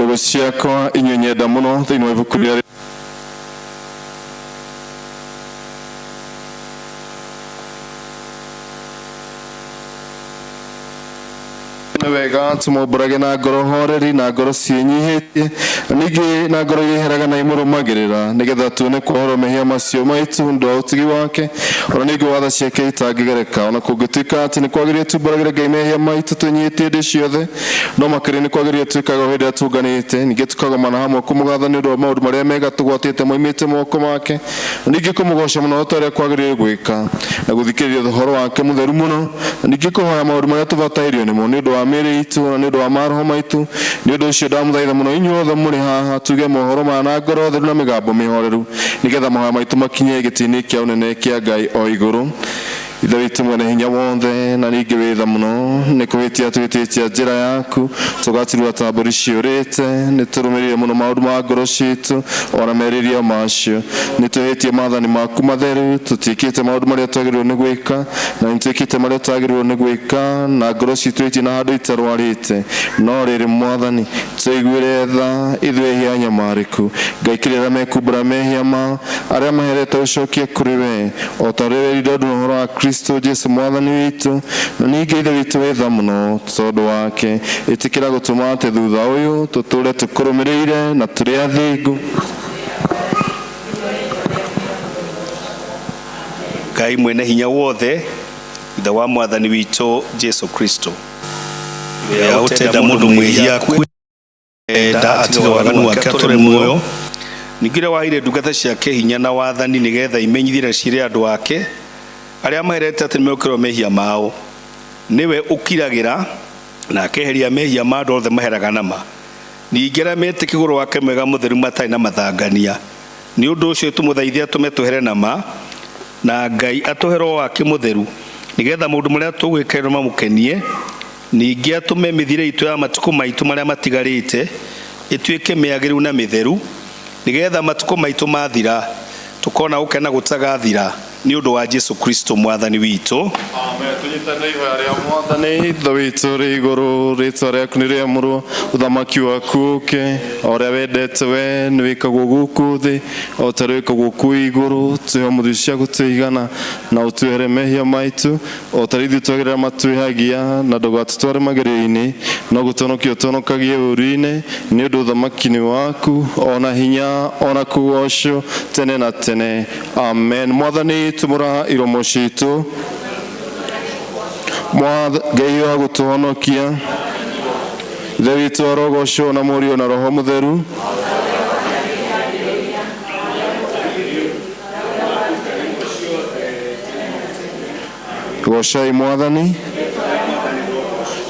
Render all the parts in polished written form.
ndogo ciakwa inyuĩ nyenda mũno thĩinĩ wa ibuku rĩrĩa wega tumumbũrage na ngoro horeri na ngoro ciĩnyihĩtie ningĩ na ngoro iheraga na imũrũmagĩrĩra nĩgetha tuone kwahoro mehia macio maitũ nĩ ũndũ wa ũtigi wake ona ningĩ watha ciake itangĩgereka ona kũngĩtuĩka atĩ nĩ kwagĩrĩire tumbũragĩre Ngai mehia maitũ twĩnyihĩtie hĩndĩ ciothe no makĩria nĩ kwagĩrĩire twĩkaga hĩndĩ ĩrĩa tũnganĩte ningĩ tũkagomana hamwe kũmũgatha nĩ ũndũ wa maũndũ marĩa mega tũgwatĩte moimĩte moko make ningĩ kũmũgoca mũno ta ũrĩa kwagĩrĩire gwĩka na gũthikĩrĩria ũhoro wake mũtheru mũno ningĩ kũhoya maũndũ marĩa tũbataĩrio nĩmo nĩ ũndũ wa mĩĩrĩ itũ na nĩ ũndũ wa maroho maitũ nĩ ũndũ ũcio ndamũthaitha mũno inyuothe mũrĩ haha tuge mohoro maya na ngoro theru na mĩgambo mĩhoreru nĩgetha mahoya maitũ makinye gĩtĩ-inĩ kĩa ũnene kĩa Ngai o igũrũ ithe witũ mwene hinya wothe na ningĩ wĩtha mũno nĩ kũhĩtia twĩtĩtie njĩra yaku tũgatirua ta mbũri ciũrĩte nĩ tũrũmĩrĩire mũno maũndũ ma ngoro citũ ona merirĩria macio nĩ twĩhĩtie maathani maku matheru tũtiĩkĩte maũndũ marĩa twagĩrĩirwo nĩ gwĩka na nĩ twĩkĩte marĩa twagĩrĩirwo nĩ gwĩka na ngoro citũ itirĩ na handũ itarwarĩte no rĩrĩ mwathani tũiguĩre tha ithuĩ hia nyamarĩku Ngai kĩrĩa mekumbũra mehia mao arĩa maherete ũcokie kũrĩ we o ta ũrĩa wĩrire ũndũ ũhoro wa Kristo Jesu mwathani witũ na ningĩ ithe witũ wĩtha mũno tondũ wake ĩtĩkĩra gũtũma atĩ thutha ũyũ tũtũre tũkũrũmĩrĩire na tũrĩ athingu Ngai mwene hinya wothe ithe wa mwathani witũ Jesu Kristo ya ũtenda mũndũ mwĩhia kwenda atiga waganu wake atũre muoyo ningĩ waheire ndungata ciake hinya na wathani nĩgetha imenyithie ciĩre andũ ake arĩa maherete atĩ nĩmekĩrwo mehia mao nĩwe ũkiragĩra na akeheria mehia ma andũ othe maheraga nama ningĩ arĩa metĩ kĩgũrũ wake mwega mũtheru matarĩ na mathangania nĩ ũndũ ũcio tũmũthaithie atũme tũhere nama na Ngai atũhe roho wake mũtheru nĩgetha maũndũ marĩa tũgwĩka mamũkenie ningĩ atũme mĩthire itũ ya matukũ maitũ marĩa matigarĩte ĩtuĩke mĩagĩrĩru na mĩtheru nĩgetha matukũ maitũ mathira tũkona gũkena gũtagathira nĩ ũndũ wa Jesu Kristo mwathani witũ amen tũnyitane ihoya rĩa mwathani ithe witũ rĩ igũrũ rĩĩtwa rĩaku nĩ rĩamũrwo ũthamaki waku ũũke o ũrĩa wendete we nĩ wĩkagwo gũkũ thĩ o ta ũrĩa wĩkagwo kũu igũrũ tũhe mũthia cia gũtũigana na ũtwehere mehia maitũ o ta ithuĩ twagĩrĩra matwĩhagia na ndũgatũtware magerio-inĩ no gũtonokia ũtonokagie ũũru-inĩ nĩ ũndũ ũthamaki nĩ waku ona hinya ona kũgocwo tene na tene amen mwathani tumura iromo citũ Ngai wa gũtũhonokia ithe witũ arogocwo na mũriũ na roho mũtheru gocai mwathani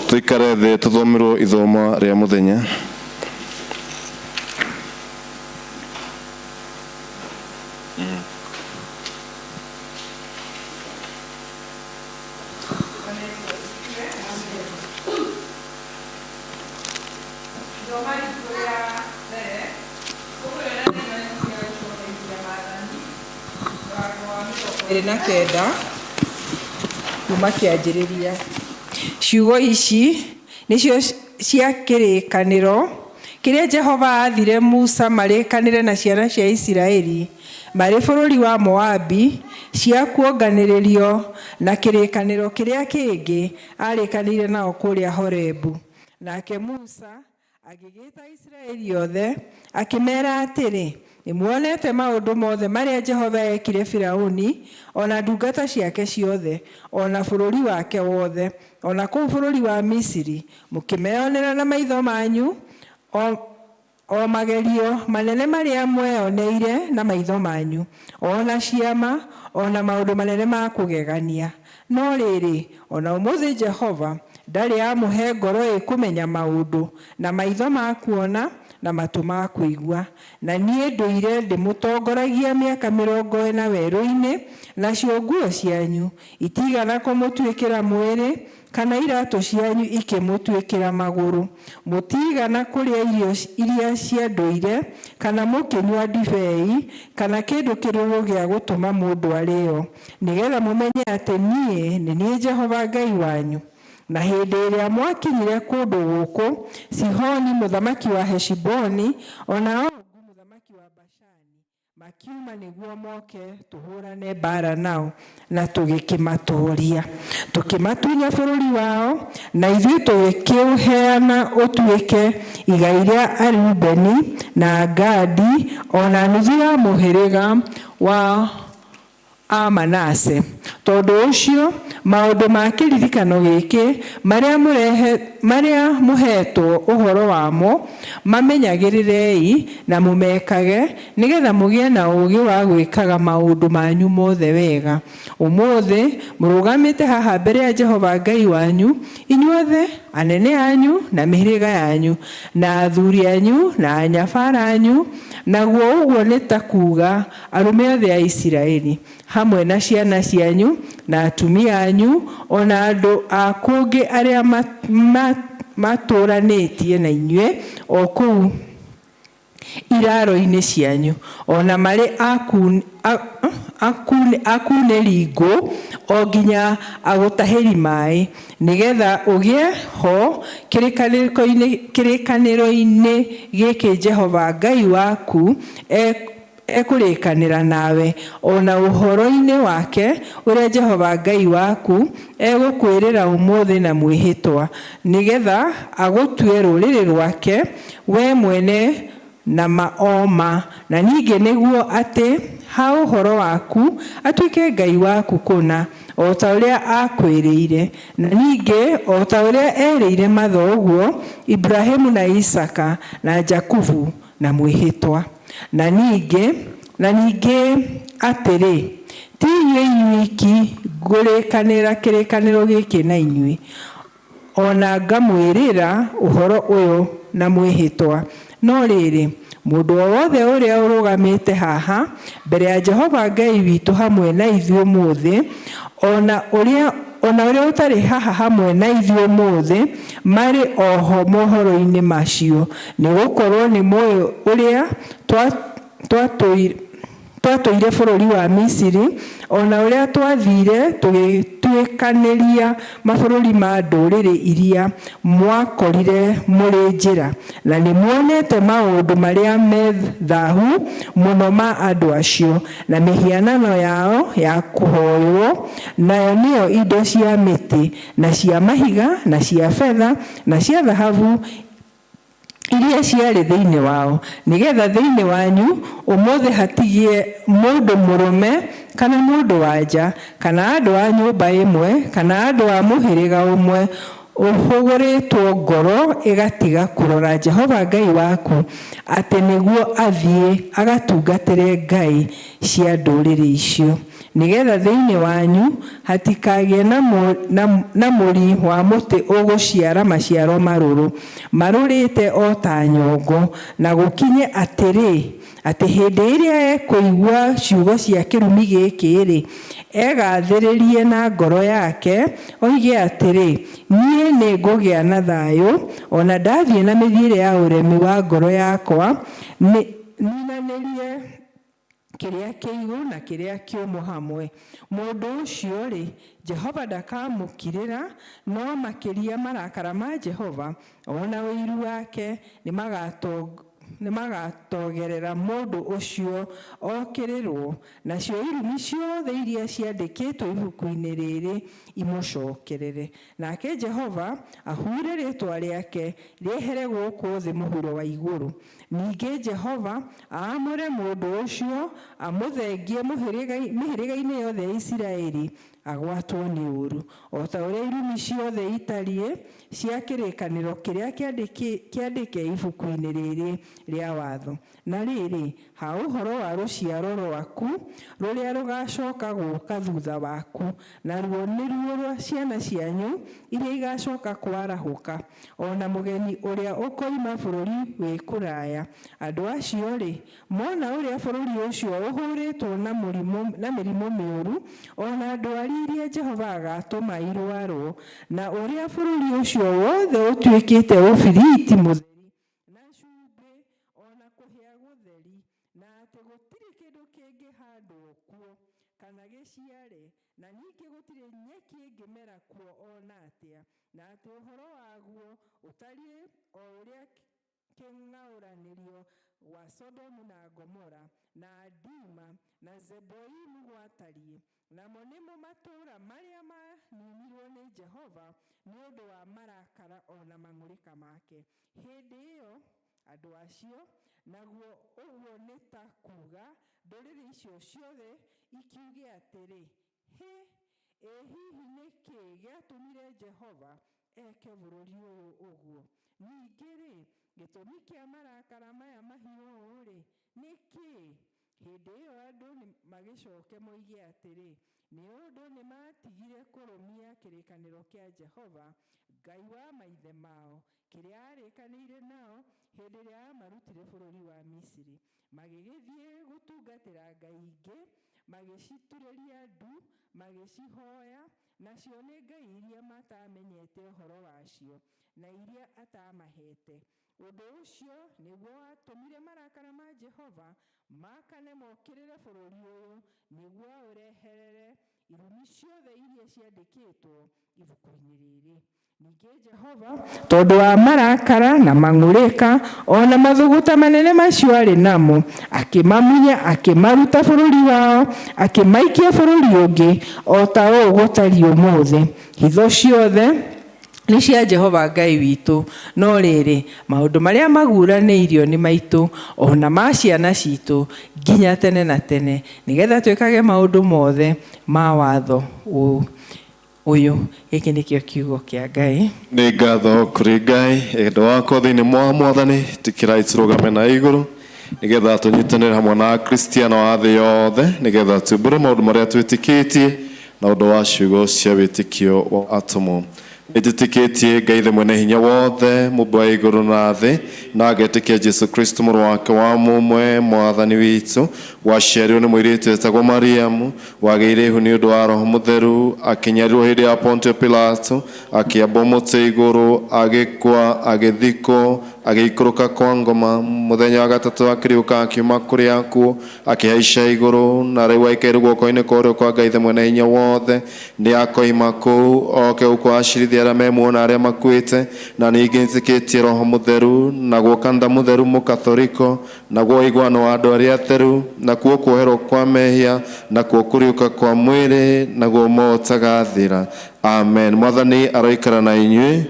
tũikare thĩ tũthomerwo ithomo rĩa mũthenya na kenda kuma kĩanjĩrĩria ciugo ici nĩcio cia kĩrĩkanĩro kĩrĩa Jehova athire Musa marĩkanĩre na ciana cia Isiraeli marĩ bũrũri wa Moabi cia kuonganĩrĩrio na kĩrĩkanĩro kĩrĩa kĩngĩ arĩkanĩire nao kũrĩa Horebu nake Musa agĩgĩta Isiraeli othe akĩmera atĩrĩ nĩmuonete maũndũ mothe marĩa Jehova ekire Firaũni ona ndungata ciake ciothe ona bũrũri wake wothe ona kũu bũrũri wa Misiri mũkĩmeonera na maitho manyu o magerio manene marĩa mweyoneire na maitho manyu ona ciama ona maũndũ manene ma kũgegania no rĩrĩ ona ũmũthĩ Jehova ndarĩ amũhe ngoro ĩkũmenya maũndũ na maitho ma kuona na matũ ma kũigua na niĩ ndũire ndĩmũtongoragia mĩaka 40 werũ-inĩ nacio nguo cianyu itigana kũmũtuĩkĩra mwĩrĩ kana iratũ cianyu ikĩmũtuĩkĩra magũrũ mũtigana kũrĩa irio iria cia ndũire kana mũkĩnyua ndibei kana kĩndũ kĩrũrũ gĩa gũtũma mũndũ arĩo nĩgetha mũmenye atĩ niĩ nĩ niĩ Jehova Ngai wanyu Na hĩndĩ ĩrĩa mwakinyire kũndũ gũkũ, Sihoni mũthamaki wa Heshiboni, ona Ogu mũthamaki wa Bashani, makiuma nĩguo moke tũhũrane mbara nao, na tũgĩkĩmatũũria. Tũkĩmatunya bũrũri wao, na ithuĩ tũgĩkĩũheana ũtuĩke igai rĩa Arubeni na Gadi, ona nuthu ya mũhĩrĩga wa Manase. Tondũ ũcio, maũndũ ma kĩririkano gĩkĩ marĩa mũhetwo ũhoro wamo, mamenyagĩrĩrei na mũmekage, nĩgetha mũgĩe na ũũgĩ wa gwĩkaga maũndũ manyu mothe wega. Ũmũthĩ mũrũgamĩte haha mbere ya Jehova Ngai wanyu, inyuothe anene anyu na mĩhĩrĩga yanyu, na athuri anyu na anyabara anyu, naguo ũguo nĩ ta kuuga arũme othe a Isiraeli, hamwe na ciana cianyu na atumia anyu, ona andũ a kũngĩ arĩa matũranĩtie na inyuĩ o kũu iraro-inĩ cianyu, ona marĩ akunĩri ngũ o nginya agũtahĩri maĩ, nĩgetha ũgĩe ho kĩrĩkanĩro-inĩ gĩkĩ Jehova Ngai waku ekũrĩkanĩra nawe, ona ũhoro-inĩ wake ũrĩa Jehova Ngai waku egũkwĩrĩra ũmũthĩ na mwĩhĩtwa, nĩgetha agũtue rũrĩrĩ rwake we mwene na maoma, na ningĩ nĩguo atĩ ha ũhoro waku atuĩke Ngai waku kũna, o ta ũrĩa akwĩrĩire, na ningĩ o ta ũrĩa erĩire mathoguo Ibrahimu na Isaka na Jakubu na mwĩhĩtwa. Na ningĩ atĩrĩ, ti inyuĩ iki ngũrĩkanĩra kĩrĩkanĩro gĩkĩ na inyuĩ, ona ngamwĩrĩra ũhoro ũyũ na mwĩhĩtwa, no rĩrĩ, mũndũ o wothe ũrĩa ũrũgamĩte haha mbere ya Jehova Ngai witũ hamwe na ithuĩ ũmũthĩ, ona ũrĩa ũtarĩ haha hamwe na ithuĩ ũmũthĩ, marĩ oho mohoro-inĩ macio, nĩgũkorwo nĩ mũĩ ũrĩa twatũire bũrũri wa Misiri, ona ũrĩa twathire tũgĩtuĩkanĩria mabũrũri ma ndũrĩrĩ iria mwakorire mũrĩ njĩra, na nĩ muonete maũndũ marĩa me thaahu mũno ma andũ acio, na mĩhianano yao ya kũhoywo, nayo nĩyo indo cia mĩtĩ na cia mahiga na cia betha na cia thahabu iria ciarĩ thĩinĩ wao, nĩgetha thĩinĩ wanyu ũmũthĩ hatigie mũndũ mũrũme kana mũndũ wa nja, kana andũ a nyũmba ĩmwe, kana andũ a mũhĩrĩga ũmwe ũhũgũrĩtwo ngoro ĩgatiga kũrora Jehova Ngai waku, atĩ nĩguo athiĩ agatungatĩre ngai cia ndũrĩrĩ icio, nĩgetha thĩinĩ wanyu hatikagĩe na mũri wa mũtĩ ũgũciara maciaro marũrũ, marũrĩte o ta nyongo, na gũkinye atĩ hĩndĩ ĩrĩa ekũigua ciugo cia kĩrumi gĩkĩ-rĩ, egathĩrĩrie na ngoro yake, oige atĩrĩ, niĩ nĩ ngũgĩa na thayũ, ona ndathiĩ na mĩthiĩre ya ũremi wa ngoro yakwa, ninanĩrie kĩrĩa kĩigũ na kĩrĩa kĩũmũ hamwe. Mũndũ ũcio-rĩ, Jehova ndakamũkirĩra, no makĩria marakara ma Jehova ona ũiru wake nĩmagatogerera mũndũ ũcio okĩrĩrwo, nacio irumi ciothe iria ciandĩkĩtwo ibuku-inĩ rĩrĩ imũcokerere. Nake Jehova ahure rĩĩtwa rĩake rĩehere gũkũ thĩ mũhuro wa igũrũ. Ningĩ Jehova aamũre mũndũ ũcio, amũthengie mĩhĩrĩga-inĩ yothe ya Isiraeli, agwatwo nĩ ũũru, o ta ũrĩa irumi ciothe itariĩ cia kĩrĩkanĩro kĩrĩa kĩandĩke ibuku-inĩ rĩrĩ rĩa watho. Na rĩrĩ, ha ũhoro wa rũciaro rwaku rũrĩa rũgacoka gũũka thutha waku, naruo nĩruo rwa ciana cianyu iria igacoka kwarahũka, ona mũgeni ũrĩa ũkoima bũrũri wĩ kũraya. Andũ acio-rĩ, mona ũrĩa bũrũri ũcio ũhũrĩtwo na mĩrimũ mĩũru, ona ndwari iria Jehova agatũma irwarwo, na ũrĩa bũrũri ũcio wothe ũtuĩkĩte ũbiriti mũtheri na cumbĩ, ona kũhĩa gũtheri, na atĩ gũtirĩ kĩndũ kĩngĩhandwo kuo kana gĩciare, na ningĩ gũtirĩ nyeki ĩngĩmera kuo ona atĩa. na atĩ ũhoro waguo ũtariĩ o ũrĩa kĩng'aũranĩrio wa Sodomu na Gomora na Adima na Zeboimu gwatariĩ. Namo nĩmo matũũra marĩa maninirwo nĩ Jehova nĩ ũndũ wa marakara ona mang'ũrĩka make. Hĩndĩ ĩyo andũ acio, naguo ũguo nĩ ta kuuga ndũrĩrĩ icio ciothe ikiuge atĩrĩ, ĩ hihi nĩ kĩĩ gĩatũmire Jehova eke bũrũri ũyũ ũguo? Ningĩ-rĩ, gĩtũmi kĩa marakara maya mahiũ ũũ-rĩ, nĩ kĩĩ? Hĩndĩ ĩyo andũ magĩcoke moige atĩrĩ, nĩ ũndũ nĩmatigire kũrũmia kĩrĩkanĩro kĩa Jehova, Ngai wa maithe mao, kĩrĩa arĩkanĩire nao hĩndĩ ĩrĩa amarutire bũrũri wa Misiri. Magĩgĩthiĩ gũtungatĩra ngai ingĩ, magĩciturĩria ndu, magĩcihoya, nacio nĩ ngai iria matamenyete ũhoro wacio, na iria atamahete. Ũndũ ũcio nĩguo watũmire marakara ma Jehova makane mokĩrĩre bũrũri ũyũ, nĩguo ũreherere irumi ciothe iria ciandĩkĩtwo ibuku-inĩ rĩrĩ. Ningĩ Jehova, tondũ wa marakara na mang'ũrĩka ona mathuguta manene macio arĩ namo, akĩmamunya, akĩmaruta bũrũri wao, akĩmaikia bũrũri ũngĩ, o ta ũũ gũtariĩ ũmũthĩ. Hitho ciothe nĩ cia Jehova Ngai witũ, no rĩrĩ maũndũ marĩa maguũranĩirio nĩ maitũ, ona ma ciana citũ nginya tene na tene, nĩgetha twĩkage maũndũ mothe ma watho ũyũ. Gĩkĩ nĩkĩo kiugo kĩa Ngai. Nĩ ngatho kũrĩ Ngai, endwa wakwa thĩinĩ mwa Mwathani, tĩkĩrai tũrũgame na igũrũ nĩgetha tũnyitanĩre hamwe na Akristiano a thĩ yothe, nĩgetha tumbũre maũndũ marĩa twĩtĩkĩtie na ũndũ wa ciugo cia wĩtĩkio wa atũmwo. Nĩtĩtĩkĩtie Ngai thĩ mwene hinya wothe, mũmbi wa igũrũ na thĩ, na ngetĩkia Jesu Kristo mũrũ wake wa mũmwe Mwathani witũ, waciarirwo nĩ mũirĩtu wetagwo Mariamu, wagĩire ihu nĩ ũndũ wa Roho Mũtheru, akĩnyarirwo hĩndĩ ya Pontio Pilato, akĩambwo mũtĩ igũrũ, agĩkua, agĩthikwo, agĩikũrũka kwa ngoma, mũthenya wa gatatũ akĩriũka akiuma kũrĩ akuũ, akĩhaica igũrũ, na rĩu aikarĩire guoko-inĩ kwa ũrĩo kwa Ngai thĩ mwene hinya wothe. Nĩ akoima kũu oke gũkũacirithia arĩa memuona arĩa makuĩte, na ningĩ nĩtĩkĩtie Roho Mũtheru, naguo kanitha mũtheru mũkathoriko, naguo ũiguano wa andũ arĩa atheru, nakuo kuoherwo kwa mehia, nakuo kũriũka kwa mwĩrĩ, naguo motagathira. Amen. Mwathani aroikara na inyuĩ.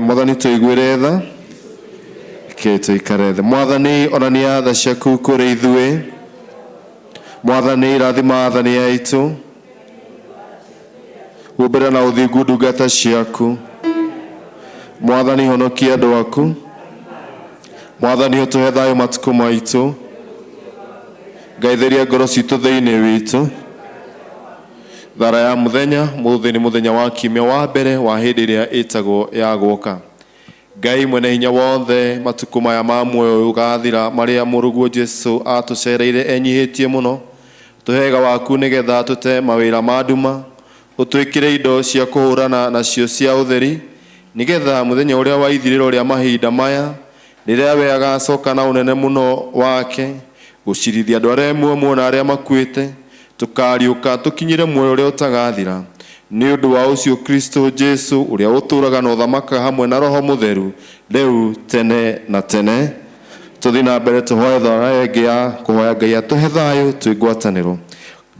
Mwathani tũiguĩre tha, ke tũikare thĩ. Mwathani onania tha ciaku kũrĩ ithuĩ. Mwathani rathima athani aitũ, humbĩra na ũthingu ndungata ciaku. Mwathani honokia andũ aku. Mwathani ũtũhe thayũ matukũ maitũ. Ngai theria ngoro citũ thĩinĩ witũ. Thara ya mũthenya, mũthĩ nĩ mũthenya wa kiumia wa mbere wa hĩndĩ ĩrĩa ĩtagwo ya gũũka. Ngai mwene hinya wothe, matukũ maya ma muoyo ũgathira marĩa mũrũguo Jesu atũcereire enyihĩtie mũno, tũhega waku nĩgetha tũte mawĩra ma nduma, ũtwĩkĩre indo cia kũhũrana nacio cia ũtheri, nĩgetha mũthenya ũrĩa wa ithirĩro rĩa mahinda maya, rĩrĩa we agacoka na ũnene mũno wake, gũcirithia andũ arĩa muona arĩa makuĩte, tukariũka tukinyire muoyo ũrĩa ũtagathira, nĩ ũndũ wa ũcio Kristo Jesu ũrĩa ũtũũraga na ũthamaka hamwe na Roho Mũtheru rĩu tene na tene. Tũthiĩ na mbere tũhoe thara ĩngĩ ya kũhoya Ngai atũhe thayũ twĩ ngwatanĩro.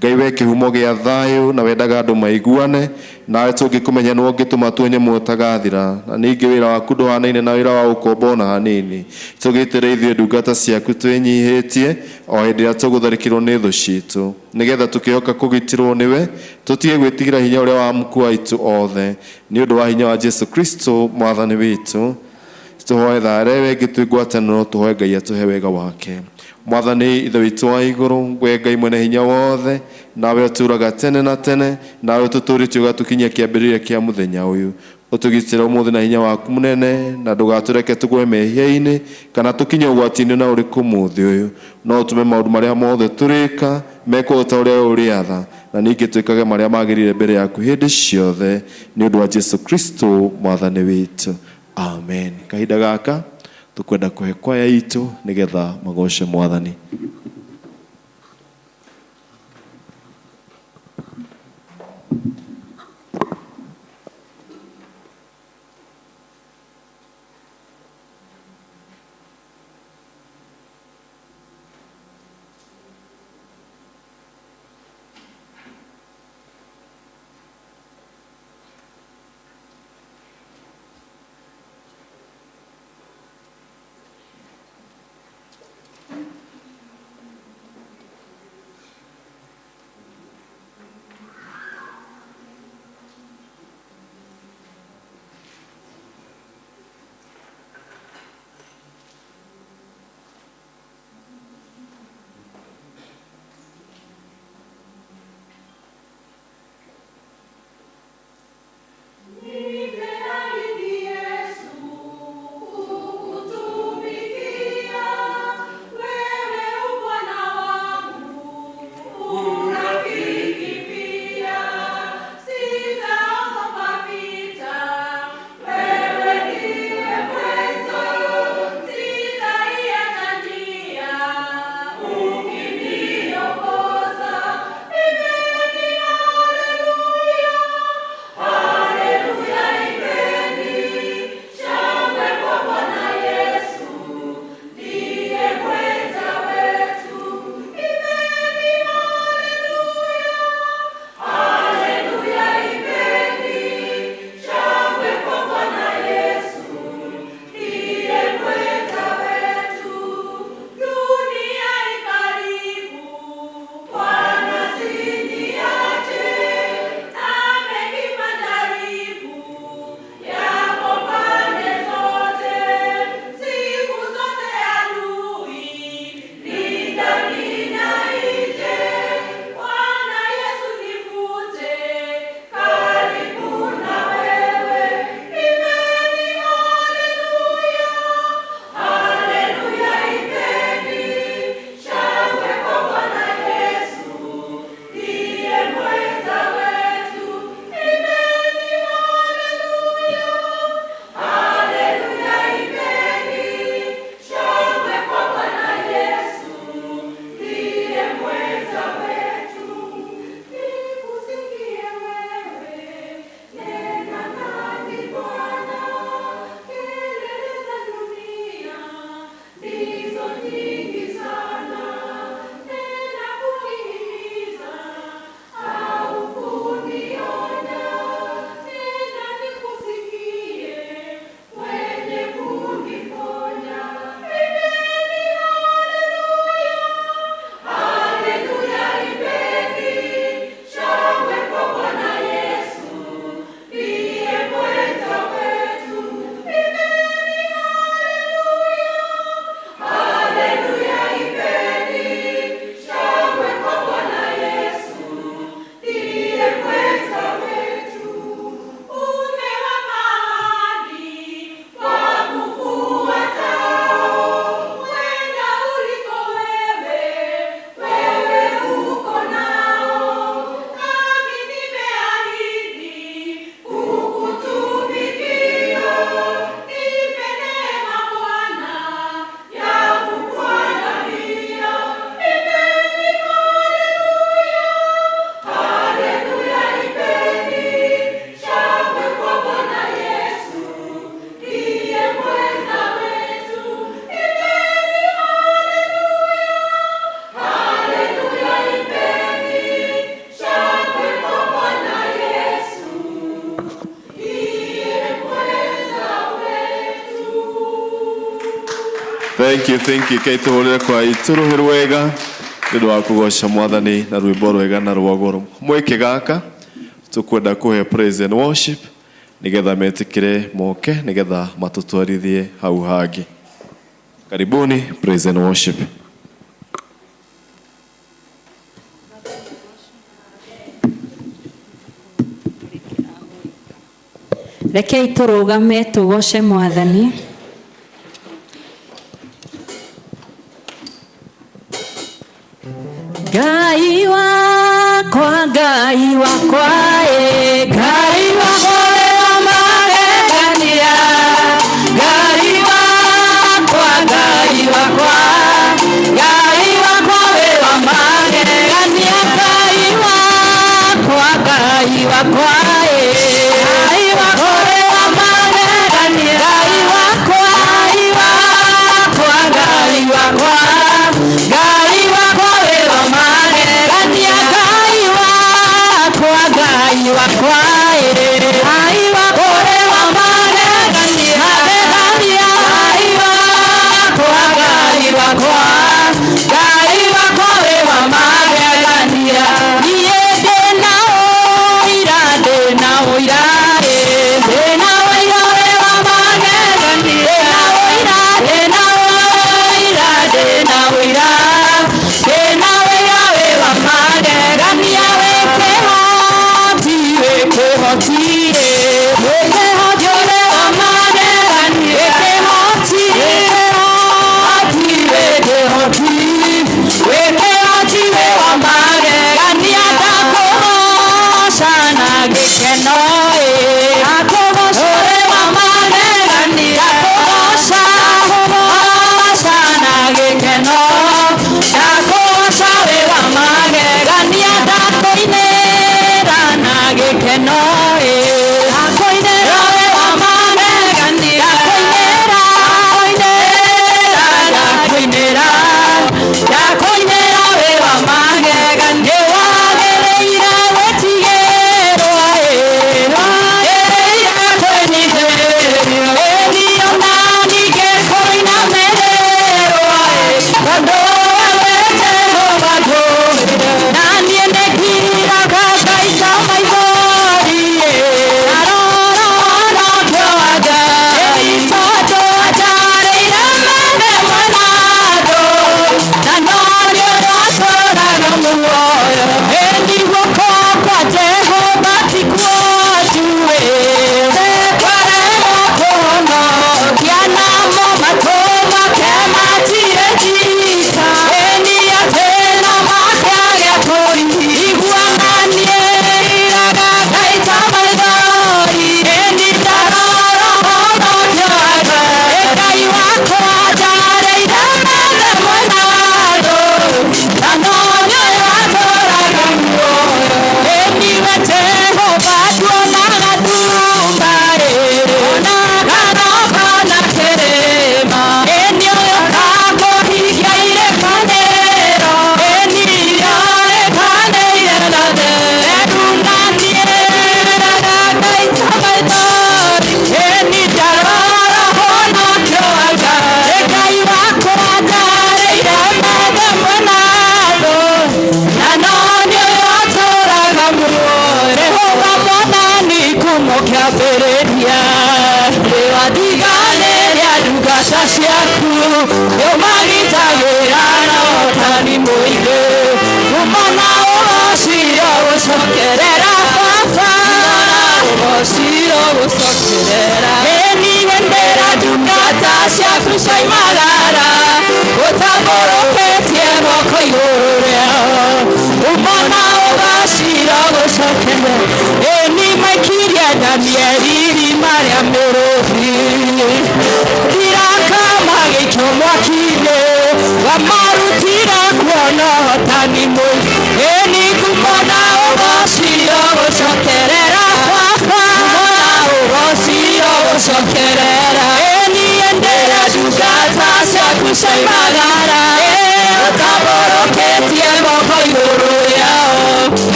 Ngai we kĩhumo gĩa thayũ, na wendaga andũ maiguane, nawe tũngĩkũmenya nĩwe ũngĩtũma tuonye muoyo ũtagathira, na ningĩ wĩra waku ndũhanaine na wĩra wa ũkombo ona hanini. Tũgĩtĩre ithuĩ ndungata ciaku twĩnyihĩtie o hĩndĩ ĩrĩa tũgũtharĩkĩrwo nĩ thũ citũ, nĩgetha tũkĩhoka kũgitĩrwo nĩwe, tũtige gwĩtigĩra hinya ũrĩa wa muku aitũ othe, nĩ ũndũ wa hinya wa Jesu Kristo Mwathani witũ. Tũhoe thara wengĩ twĩ ngwatanĩro, tũhoe Ngai atũhe wega wake. Mwathani ithe witũ wa igũrũ, we Ngai mwene hinya wothe, nawe ũtũũraga tene na tene, nawe ũtũtũrĩtie ũgatũkinyia kĩambĩrĩria kĩa mũthenya ũyũ. Ũtũgitĩre ũmũthĩ na hinya waku mũnene, na ndũgatũreke tũgwe mehia-inĩ kana tũkinye ũgwati-inĩ na ũrĩkũ mũthĩ ũyũ, no ũtũme maũndũ marĩa mothe tũrĩka mekwo ta ũrĩa ũrĩatha, na ningĩ twĩkage marĩa magĩrĩire mbere yaku hĩndĩ ciothe, nĩ ũndũ wa Jesu Kristo Mwathani witũ. Amen. Kahinda gaka tukwenda kũhe kwaya itũ nĩgetha magoce Mwathani. thank you kaituhurire kwa ituruhi rwega ndu wa kugoca mwathani na rwimbo rwega na rwagoro mweke gaka tukwenda kuhe praise and worship nigetha metikire moke nigetha matutwarithie hau hangi. Karibuni praise and worship. Rekei turugame tugoce mwathani. Ngai wakwa Ngai wakwa Ngai wakwa wa magegania Ngai wakwa Ngai wakwa Ngai wakwa wa magegania Ngai wakwa Ngai wakwa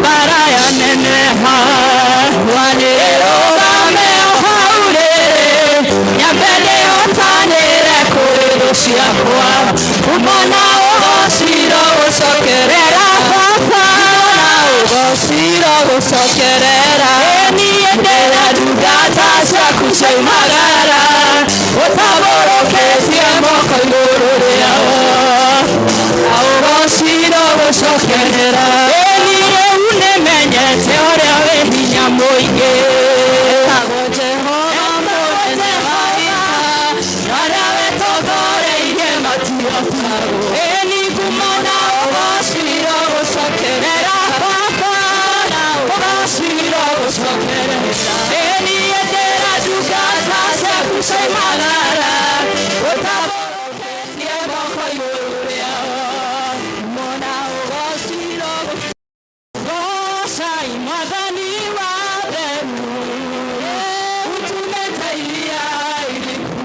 Para ya nene ha, wanero rame yakwa umona ugocira gucokerera baba ugocira gucokerera niĩ ndĩra ndungata ciaku cioimagara ũtabũrũkĩtie moko igũrũ rĩao na ugocira gucokerera niĩ rĩu nĩmenyete ũrĩa wĩ hinya mũingĩ etagwo Jehova mũnene wa ita arĩa wĩtongoreirie matiotagwo ĩni ngumo na ũgocira gũcokerera baba na ũgocira gũcokerera ĩni ndĩra ndungata ciaku cioimagara ũtabũrũkĩtie moko igũrũ rĩao ngumo na ũgocira gocai mwathani wa themu utumeteithia iriku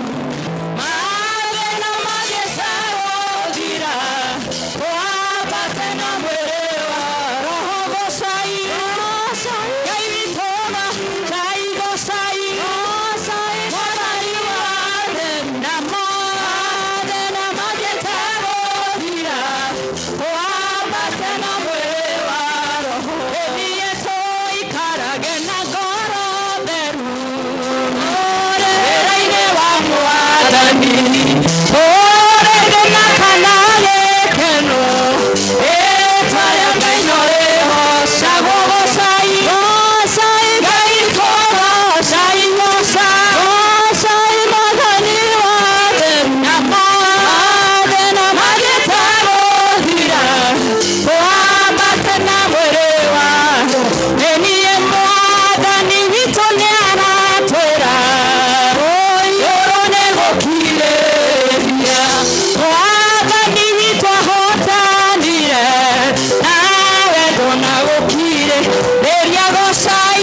mathĩna magĩtegũthira twambate na mwĩrĩ wa roho gocai Ngai witũ gocai mwathani wa themu na mathĩna magĩtegũthira twambate na mwĩrĩ wa roho ĩniĩ tũikarage na ngoro theru wĩra-inĩ wa Mwathani tũrĩge na kana gĩkeno rĩĩtwa rĩa Ngai no rĩhocagwo gocai Ngai tũgocai Mwathani wa themu na mathĩna magĩtegũthira twambate na mwĩrĩ wa ĩniĩ Mwathani witũ nĩaratwĩra igũrũ nĩ gũkirĩrĩria Mwathani witũ ahotanire nawe ndũnagũkirĩrĩria gocai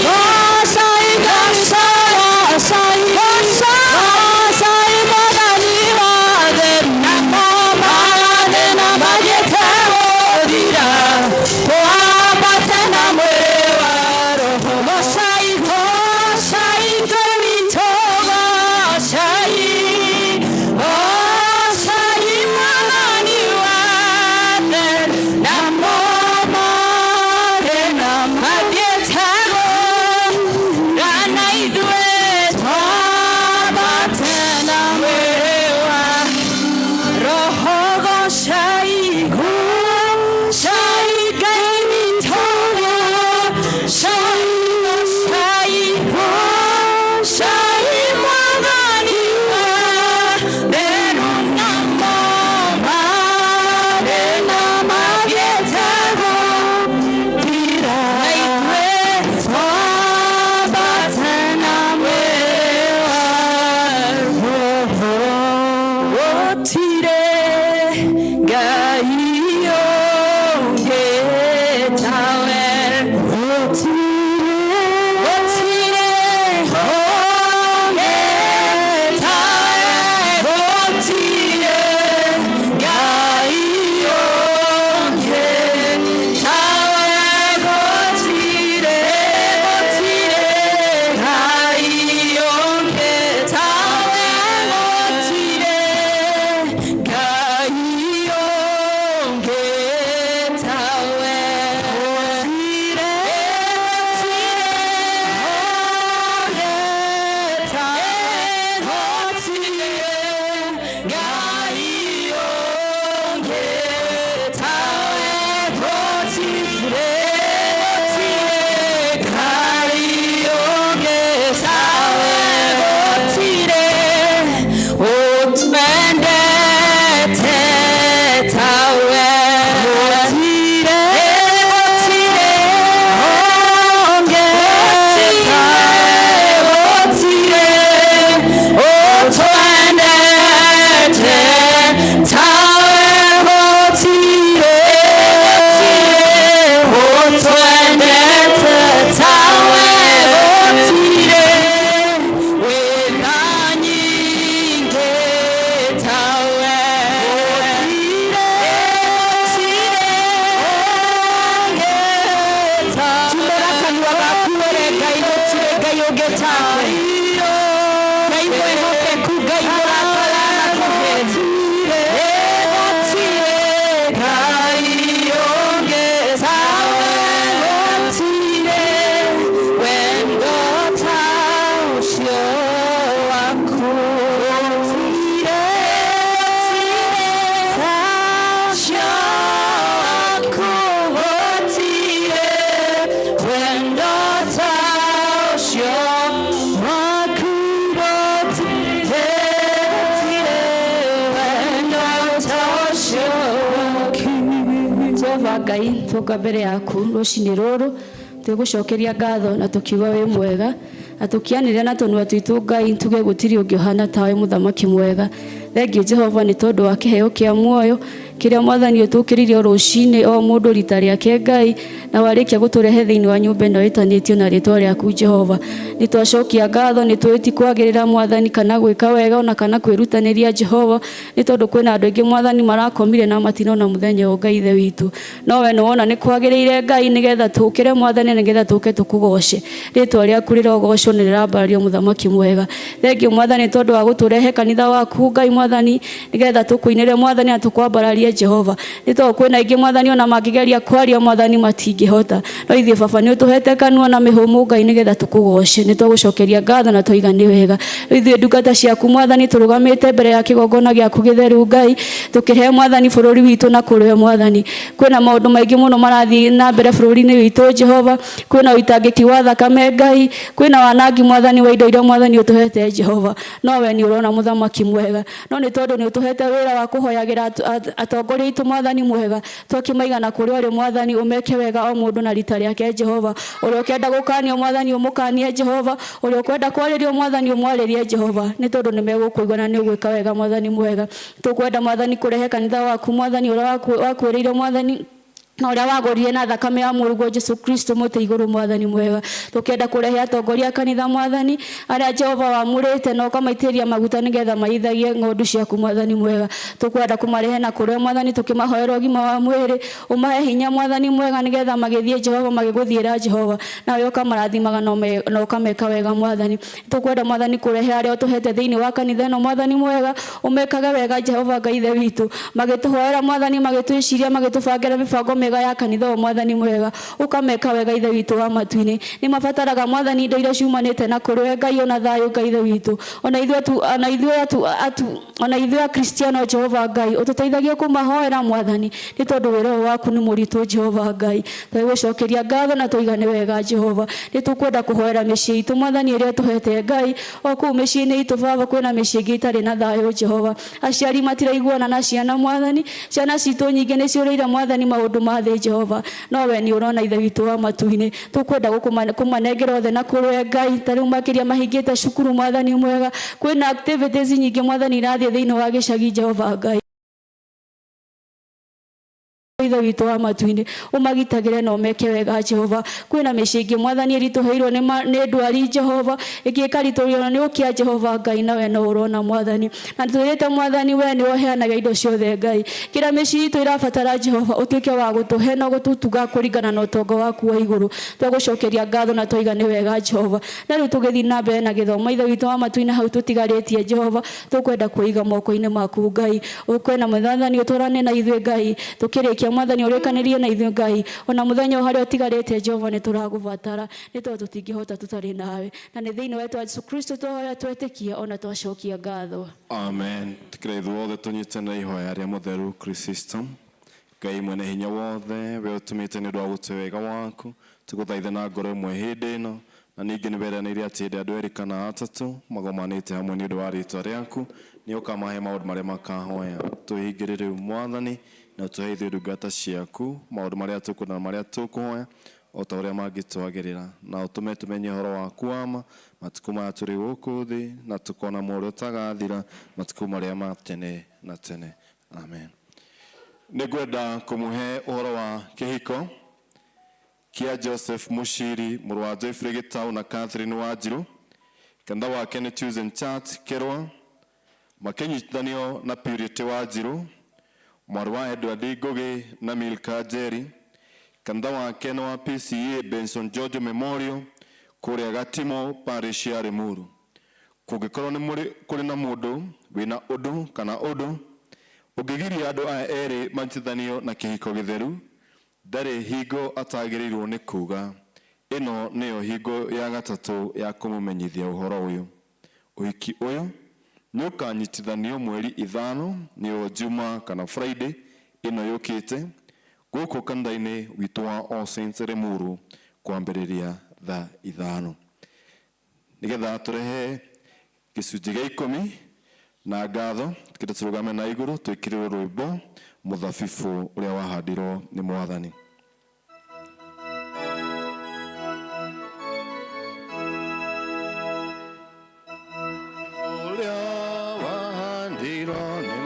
Mwathani wa themu na mathĩna magĩtegũthira twambate na mwĩrĩ wa roho gocai Ngai witũ gocai Mwathani wa themu na mathĩna magĩtegũthira na ithuĩ twambate na mwĩrĩ wa roho gocai Ngai witũ gocai Mwathani wa themu na mathĩna magĩtegũthira na ithuĩ twambate na mwĩrĩ wa roho gũtirĩ Ngai ũngĩ tawe gũtirĩ ũngĩ tawe gũtirĩ Ngai ũngĩ tawe gũtirĩ Ngai ũngĩ tawe gũtirĩ Ngai ũngĩ Jehova Ngai tuka mbere yaku rucini ruru tugucokeria ngatho na tukiuga wi mwega na tukianire na tunua twitu Ngai tuge gutiri ungihana tawe muthamaki mwega. Thengiũ Jehova nĩ tondũ wa kĩheo kĩa muoyo kĩrĩa Mwathani ũtũkĩrire rũcinĩ o mũndũ rita rĩake Ngai na warĩkia gũtũrehe thĩinĩ wa nyũmba ĩno ĩtanĩtio na rĩtwa rĩaku Jehova. Nĩ twacokia ngatho nĩ twĩti kwagĩrĩra Mwathani kana gwĩka wega ona kana kwĩrutanĩria Jehova nĩ tondũ kwĩna andũ aingĩ Mwathani marakomire na matinona mũthenya ũyũ Ngai ithe witũ. No we nĩwona nĩ kwagĩrĩire Ngai nĩgetha tũkĩre Mwathani nĩgetha tũke tũkũgoce. Rĩtwa rĩaku rĩrogocwo nĩ rĩrambarario mũthamaki mwega. Thengiũ Mwathani tondũ wa gũtũrehe kanitha waku Ngai Mwathani nĩgetha tũkũinĩre Mwathani na tũkwambararie Jehova. Nĩ tondũ kwĩna aingĩ Mwathani ona mangĩgeria kwaria Mwathani matingĩhota. No ithuĩ Baba nĩ ũtũhete kanua na mĩhũmũ Ngai nĩgetha tũkũgoce. Nĩ tũgũcokeria ngatho na tũiga nĩ wega. Ithuĩ ndungata ciaku Mwathani tũrũgamĩte mbere ya kĩgongona gĩaku gĩtheru Ngai tũkĩhe Mwathani bũrũri witũ na kũrĩwe Mwathani. Kwĩna maũndũ maingĩ mũno marathiĩ na mbere bũrũri-inĩ witũ Jehova. Kwĩna ũitangĩki wa thakame Ngai. Kwĩna wanangi Mwathani wa indo iria Mwathani ũtũhete Jehova. No we nĩ ũrona mũthamaki mwega. No nĩ tondũ nĩ ũtũhete wĩra wa kũhoyagĩra atongoria aitũ Mwathani mwega. Twakĩmaigana kũrĩa ũrĩ Mwathani ũmeke wega o mũndũ na rita rĩake Jehova. Ũrĩa ũkĩenda gũkanio Mwathani ũmũkanie Jehova. Ũrĩa ũkwenda kwarĩrio Mwathani ũmwarĩrie Jehova. Nĩ tondũ nĩ megũkũigua na nĩ ũgwĩka wega Mwathani mwega. Tũkwenda Mwathani kũrehe kanitha waku Mwathani ũrĩa wakwĩrĩire Mwathani na ũrĩa wagũrire na thakame ya mũrũgwo Jesu Kristo mũtĩ igũrũ Mwathani mwega. Tũkĩenda kũrehe atongoria kanitha Mwathani arĩa Jehova wamũrĩte na ũkamaitĩrĩria maguta nĩgetha maithagie ng'ondu ciaku Mwathani mwega. Tũkwenda kũmarehe na kũrĩa Mwathani tũkĩmahoera ũgima wa mwĩrĩ ũmahe hinya Mwathani mwega nĩgetha magĩthiĩ Jehova magĩgũthiĩra Jehova nawe ũkamarathimaga na ũkameka wega Mwathani. Tũkwenda Mwathani kũrehe arĩa ũtũhete thĩinĩ wa kanitha ĩno Mwathani mwega ũmekage wega Jehova Ngai ithe witũ magĩtũhoera Mwathani magĩtwĩciria magĩtũbangĩra mĩbango mega ya kanitha o Mwathani mwega ukameka wega ithe witũ wa matu-inĩ. Nĩ mabataraga Mwathani indo iria ciumanĩte na kũrĩ Ngai ona thayũ Ngai ithe witũ. Ona ithuĩ Akristiano Jehova Ngai ũtũteithagie kũmahoera Mwathani nĩ tondũ wĩra waku nĩ mũritũ Jehova Ngai. Twĩgũcokeria ngatho na tũigane wega Jehova. Nĩ tũkwenda kũhoera mĩciĩ itũ Mwathani ĩrĩa tũhete Ngai o kũu mĩciĩ-inĩ itũ Baba kwĩna mĩciĩ ĩngĩ itarĩ na thayũ Jehova. Aciari matiraiguana na ciana Mwathani. Ciana citũ nyingĩ nĩ ciũrĩire Mwathani maũndũ ma thĩ Jehova. No we nĩ ũrona ithe witũ wa matu-inĩ. Tũkwenda kũmanengera othe na kũrĩ Ngai tarĩu makĩria mahingĩte cukuru Mwathani mwega. Kwĩna activities nyingĩ Mwathani irathiĩ thĩinĩ wa gĩcagi Jehova Ngai ithe witũ wa matu-inĩ ũmagitagĩre na ũmeke wega Jehova. Kwĩna mĩciĩ ĩngĩ Mwathani ĩritũhĩirwo nĩ ndwari Jehova ĩngĩ ĩkaritũhĩrwo nĩ ũkĩa Jehova Ngai na we no ũrona Mwathani. Na twĩrĩte Mwathani we nĩ ũheanaga indo ciothe Ngai. Kĩrĩa mĩciĩ itũ ĩrabatara Jehova ũtuĩke wa gũtũhe na gũtũtuga kũringana na ũtonga waku wa igũrũ. Twagũcokeria ngatho na tũigane wega Jehova. Na rĩu tũgĩthiĩ na mbere na gĩthomo ithe witũ wa matu-inĩ hau tũtigarĩtie Jehova tũkwenda kũiga moko-inĩ maku Ngai. Ũkwenda Mwathani ũtũrane na ithuĩ Ngai tũkĩrĩkia Mwathani ũrĩkanĩrie na ithuĩ Ngai ona mũthenya harĩa ũtigarĩte Jehova nĩ tũragũbatara nĩ tondũ tũtingĩhota tũtarĩ nawe na nĩ thĩinĩ wa Jesu Kristo tũhoya twetĩkia ona twacokia ngatho. Amen. Tikira ithuothe tũnyite na ihoya rĩa mũtheru Krisito. Ngai mwene hinya wothe we ũtũmĩte nĩ ũndũ wa gũtũhe wega waku tũgũthaitha na ngoro ĩmwe hĩndĩ ĩno na ningĩ nĩ weranĩire atĩ hĩndĩ andũ erĩ kana atatũ magomanĩte hamwe nĩ ũndũ wa rĩĩtwa rĩaku nĩ ũkamahe maũndũ marĩa makahoya. Twĩhingĩre rĩu Mwathani na tũhe ithuĩ ndungata ciaku maũndũ marĩa tũkwenda na marĩa tũkũhoya o ta ũrĩa mangĩtwagĩrĩra na ũtũme tũmenye ũhoro waku wa ma matukũ maya tũrĩ gũkũ thĩ na tũkona mũrũ ũtagathira matukũ marĩa ma tene na tene. Amen. Nĩngwenda kũmũhe ũhoro wa kĩhiko kia Joseph Mushiri mũrũ wa Jeffrey Gitau na Catherine Wanjiru. Kanitha wake nĩ Chosen Church Kerwa makĩnyitithanio na Purity Wanjiru mwarĩ wa Edward Ngugi na Milka Njeri. Kanitha wake nĩ wa PCA Benson George Memorial kũrĩa Gatimo parish ya Limuru. Kũngĩkorwo nĩ kũrĩ na mũndũ wĩna ũndũ kana ũndũ ũngĩgiria andũ aya erĩ manyitithanio na kĩhiko gĩtheru ndarĩ hingo atagĩrĩirwo nĩ kuga. Ĩno nĩyo hingo ya gatatũ ya kũmũmenyithia ũhoro ũyũ. Ũhiki ũyũ nĩ ũkanyitithanio mweri 5 nĩyo Juma kana Friday ĩno yũkĩte gũkũ kanitha-inĩ witũ wa All Saints Limuru kwambĩrĩria thaa 5. Nĩgetha tũrehe gĩcunjĩ gĩa 10 na ngatho tukirutugame na iguru twikirire rwimbo muthabibu uria wahandirwo ni Mwathani. Uria wahandirwo ni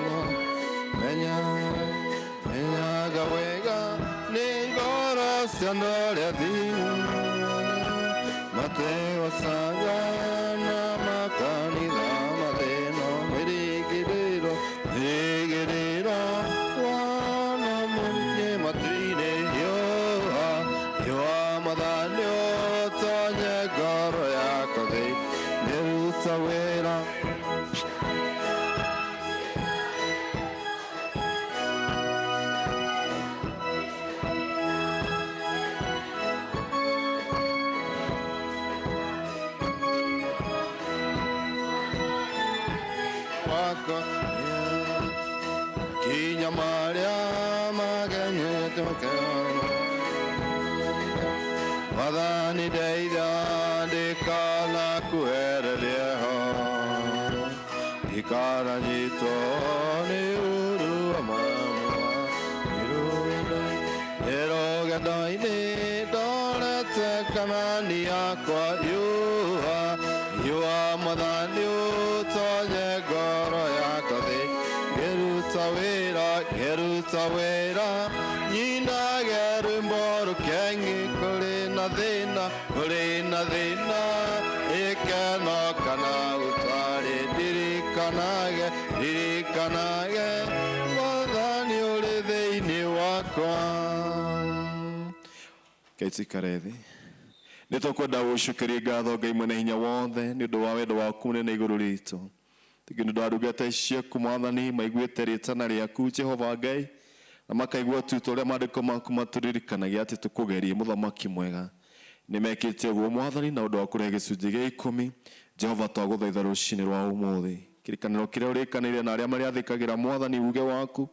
menyaga wega ni ngoro cia ndore thiu Mateo sagana makanitha matheno mirigiriro wana munye matine yoa mathanyo tonye ngoro yakwa niruta wira Kinya Maria maganye tokana Madani deida de kala kuereleho Ikara jito ni uru amama Eroga daini dorete kamani akwa Yua madani utoje goro yakade Geruta wera Nina gerumboru kengi Kulina dhina Ikeno kana utari Dirikanage Mwathani uri thiini wakwa Keitikare thi nitukwenda gucukiria ngatho Ngai mwene hinya wothe ni undu wa wendo waku munene iguru ritu Tikini ndwarugete ciaku Mwathani maiguite ritana riaku Jehova Ngai na makaigua tuto uria mandiko maku maturirikanagia ati tukugerie muthamaki mwega nimekite uguo Mwathani na undu wa kurehe gicunji gia 10 Jehova twaguthaitha rucini rwa umuthi kirikaniro kiria urikanire na aria mariathikagira Mwathani uge waku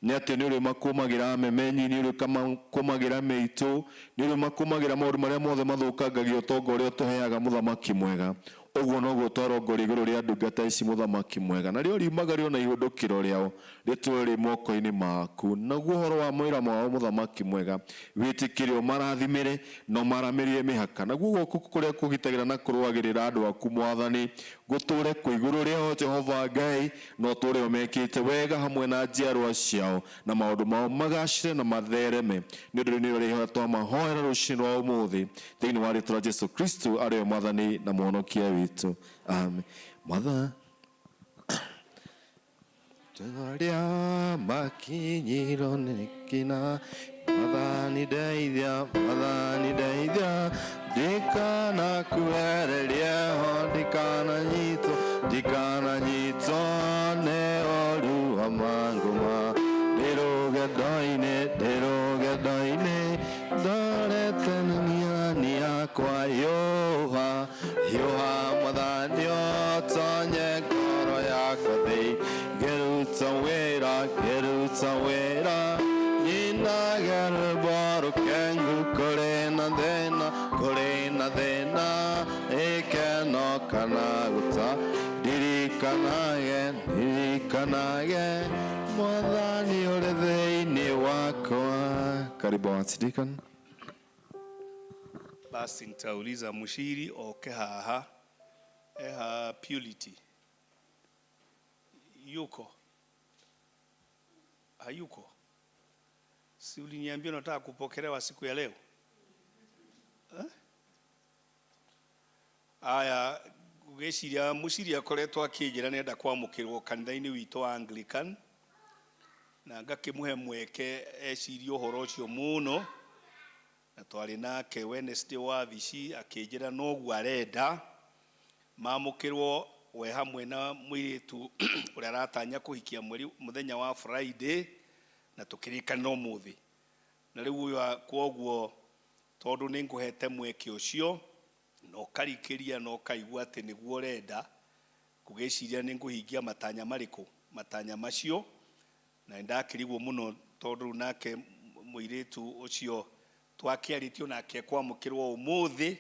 ni ati ni uri makumagira memenyi ni uri makumagira meitu ni uri makumagira maundu maria mothe mathukangagia utonga uria tuheaga muthamaki mwega uguo no gutwarongori iguru ria ndungata ici muthamaki mwega na rio rimagario na ihundukiro riao ritweri moko-ini maku naguo horo wa mwira mwao muthamaki mwega witikirio marathimire no maramirie mihaka naguo guku kuria kugitagira na kurwagirira andu aku Mwathani guture ku iguru rio Jehova Ngai no ture omekite wega hamwe na njiarwa ciao na maundu mao magacire na mathereme ni undu ni uri hatwa mahoera rucini rwa umuthi thiini wa ritwa rĩa Jesu Kristo ario Mwathani na muhonokia witu amen Mwathani Tunaria makinyiro nikina Mwathani deithia Dikana kuereria Dikana nyito ne oru amanguma Deroge daine Dore tenania niya kwa yoha Mwathani otonye ngoro yakwa thei Geruta wera Nina gerboru kengu kore na thina Ikeno kana guta Dirikanage Mwathani uri thiini wakwa Karibu Deacon. Basi nitauliza mushiri oke haha Purity yuko hayuko si uliniambia unataka kupokelewa siku ya leo aya gugeciria mushiri akoretwo akijira nenda kwamukirwo kanitha-ini witũ wa Anglican na ngakimuhe mweke ecirie uhoro ucio muno na twari nake Wednesday wa vici akijira noguo arenda mamukirwo we hamwe na mwiritu uria aratanya kuhikia muthenya wa Friday na tukirikana umuthi na riu uyu kwoguo tondu ninguhete mweke ucio no karikiria no kaigua ati niguo renda kugeciria ninguhingia matanya mariku matanya macio na ndakirigwo muno tondu nake mwiritu ucio twakiaritio nake kwamukirwo umuthi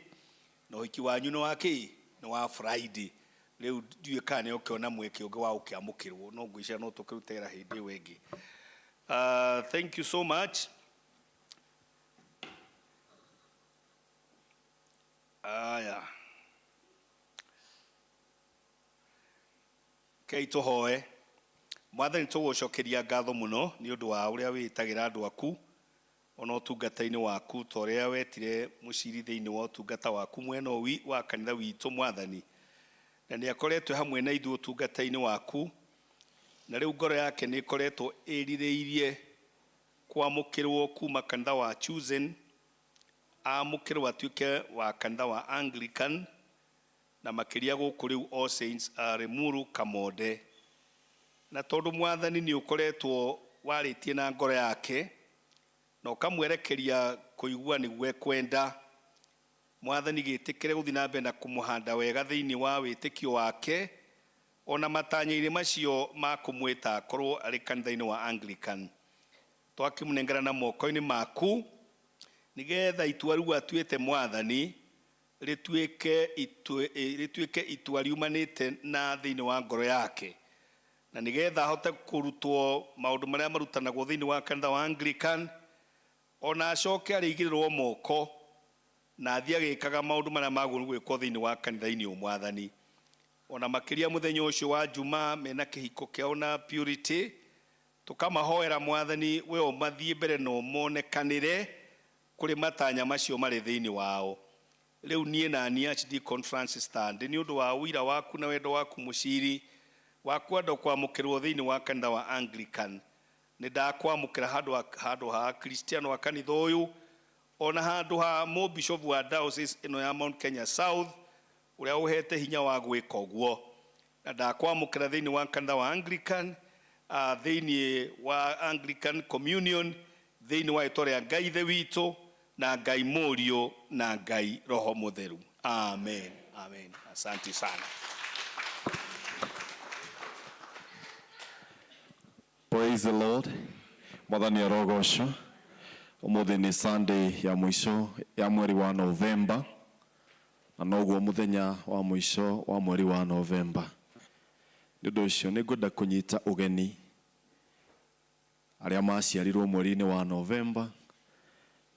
no hiki wanyu no waki no wa Friday leo ndiye kane ukiona mweke uga wa ukiamukirwo no ngwisha no tukirutera hindi wengi. Thank you so much. Aya. Kei tuhoe. Mwathani tugucokeria ngatho muno ni undu wa uria witagira andu aku ona utungata-ini waku toria wetire muciri thiini wa utungata waku mwena wa kanitha witu Mwathani, na ni akoretwe hamwe na ithu utungata-ini waku, na riu ngoro yake ni ikoretwo irireirie kwamukirwo kuma kanitha wa Chosen amukirwo atuike wa kanitha wa Anglican na makiria guku riu All Saints Limuru Kamode. Na tondu Mwathani ni ukoretwo waritie na ngoro yake na ukamwerekeria kuigua niguo kwenda, Mwathani gitikire guthi na mbere na kumuhanda wega thiini wa witikio wake ona matanya-ini macio ma kumwita korwo ari kanitha-ini wa Anglican. Twakimunengera na moko-ini maku nigetha itua riu atuite Mwathani rituike itua riumanite na thiini wa ngoro yake, na nigetha ahote kurutwo maundu maria marutanagwo thiini wa kanitha wa Anglican, ona acoke arigirirwo moko na athia gikaga maundu maria maguru gwikwo thiini wa kanitha-ini u Mwathani. Ona makiria muthenya ucio wa Juma mena kihiko kiao na Purity, tukamahoera Mwathani we umathie mbere no monekanire kuri matanya macio mari thiini wao. Riu nie na ni Archdeacon Francis Stand ni undu wa wira waku na wendo waku muciri waku ando kwamukirwo thiini wa kanitha wa Anglican, ni ndakwamukira handu ha Kristiano wa kanitha uyu ona handu ha mo bishop wa diocese ino ya Mount Kenya South uria uhete hinya wa gwika uguo, na ndakwamukira thiini wa kanitha wa Anglican, thiini wa Anglican Communion, thiini wa itoria Ngai the witu na Ngai Morio na Ngai Roho Mutheru. Amen. Amen. Asante sana. Praise the Lord. Mwathani arogocwo. Umuthi ni Sunday ya mwisho ya mweri wa Novemba, na noguo muthenya wa mwisho wa mweri wa Novemba. Ndio ucio ni ngwenda kunyita ugeni aria maciarirwo mweri-ini wa Novemba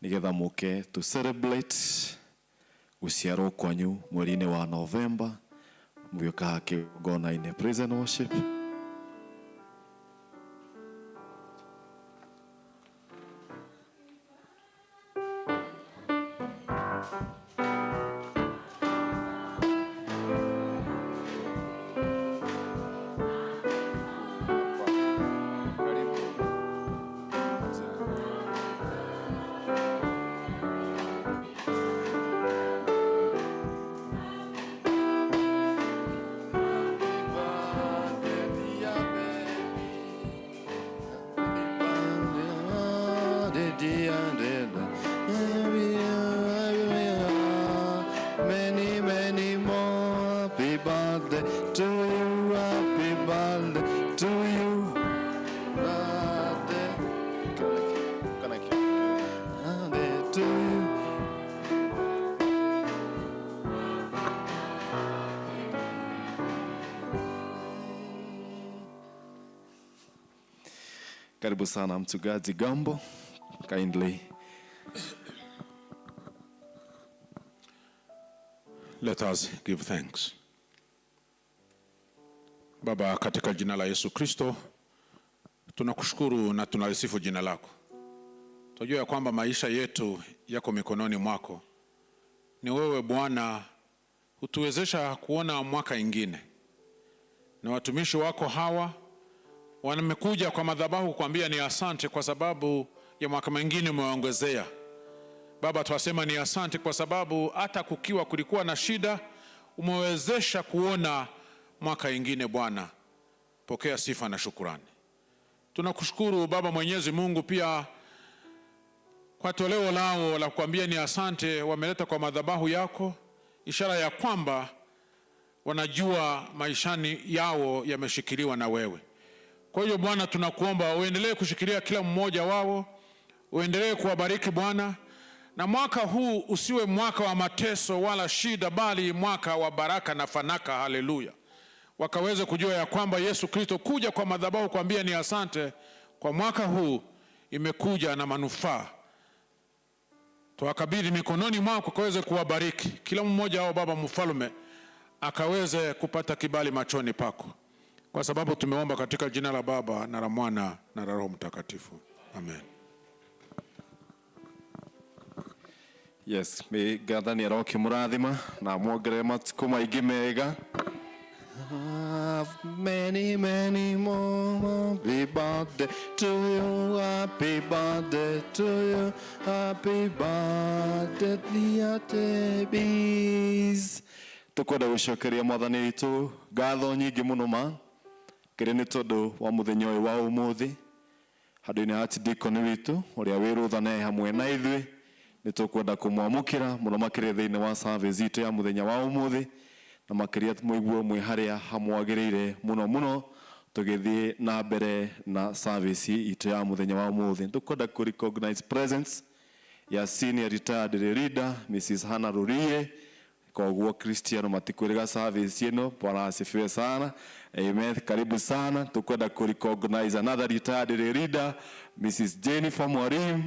nigetha muke to celebrate guciarwo kwanyu mweri-ini wa Novemba mugioka hakigona-ini. Praise and worship. Many, many more. Happy birthday to you. Happy birthday to you. Birthday to you. Karibu sana mchungaji Gambo. Kindly. Let us give thanks. Baba, katika jina la Yesu Kristo, tunakushukuru na tunalisifu jina lako. Tunajua ya kwamba maisha yetu yako mikononi mwako. Ni wewe Bwana hutuwezesha kuona mwaka ingine. Na watumishi wako hawa wamekuja kwa madhabahu kuambia ni asante kwa sababu ya mwaka mwingine umeongezea. Baba, twasema ni asante kwa sababu hata kukiwa kulikuwa na shida umewezesha kuona mwaka ingine. Bwana, pokea sifa na shukurani. Tunakushukuru Baba Mwenyezi Mungu pia kwa toleo lao la kuambia ni asante wameleta kwa madhabahu yako, ishara ya kwamba wanajua maishani yao yameshikiliwa na wewe. Kwa hiyo Bwana, tunakuomba uendelee kushikilia kila mmoja wao, uendelee kuwabariki Bwana, na mwaka huu usiwe mwaka wa mateso wala shida, bali mwaka wa baraka na fanaka. Haleluya. wakaweze kujua ya kwamba Yesu Kristo kuja kwa madhabahu kuambia ni asante kwa mwaka huu imekuja na manufaa. Tuwakabidhi mikononi mwako kaweze kuwabariki kila mmoja wao Baba Mfalme, akaweze kupata kibali machoni pako, kwa sababu tumeomba katika jina la Baba na la Mwana na la Roho Mtakatifu, amen. Yes, me gathani aroke murathima na mwongere matuko maingĩ mega. Have many more. Happy birthday to you, happy birthday to you, happy birthday dear Tebis. Tukwenda gũcokeria mwathani witũ ngatho nyingĩ mũno ma kĩrĩ nĩ tondũ wa mũthenya ũyũ wa ũmũthĩ handũ-inĩ ha archdeacon witũ ũrĩa wĩrũthane hamwe na ithuĩ. Nĩ tũkwenda kũmwamũkĩra mũno makĩria thĩinĩ wa service itũ ya mũthenya wa ũmũthĩ, na makĩria mũigua mwe harĩa hamwagĩrĩire mũno tũgĩthiĩ na mbere na service itũ ya mũthenya wa ũmũthĩ. Tũkwenda kũ recognize presence ya senior retired leader Mrs. Hannah Rurie. Koguo Cristiano matikwĩrĩga service ĩno, Bwana asifiwe sana, amen, karibu sana. Tũkwenda kũ recognize another retired leader Mrs. Jennifer Mwarim.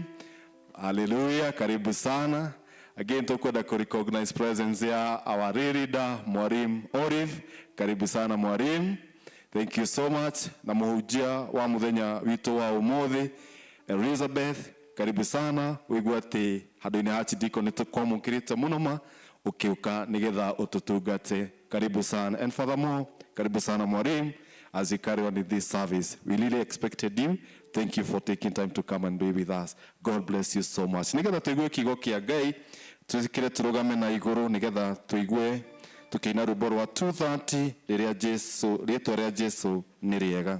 Hallelujah, karibu sana. Again, tukwenda ku recognize presence ya our leader Mwarim Olive. Karibu sana Mwarim. Thank you so much. Na mũhunjia wa mũthenya witũ wa ũmũthĩ Elizabeth, karibu sana. Wĩigua atĩ handũ-inĩ ha archdeacon nĩ tũkwamũkĩrĩte mũno ma ũkĩũka nĩgetha ũtũtungate. Karibu sana. And furthermore, karibu sana Mwarim as you carry on in this service. We really expected you. Thank you for taking time to come and be with us. God bless you so much. Nĩgetha tũigue kiugo kĩa Ngai, tũkire tũrũgame na igũrũ nĩgetha tũigue tũkĩina rwĩmbo rwa 230 rĩrĩa Jesu, rĩĩtwa rĩa Jesu nĩ rĩega.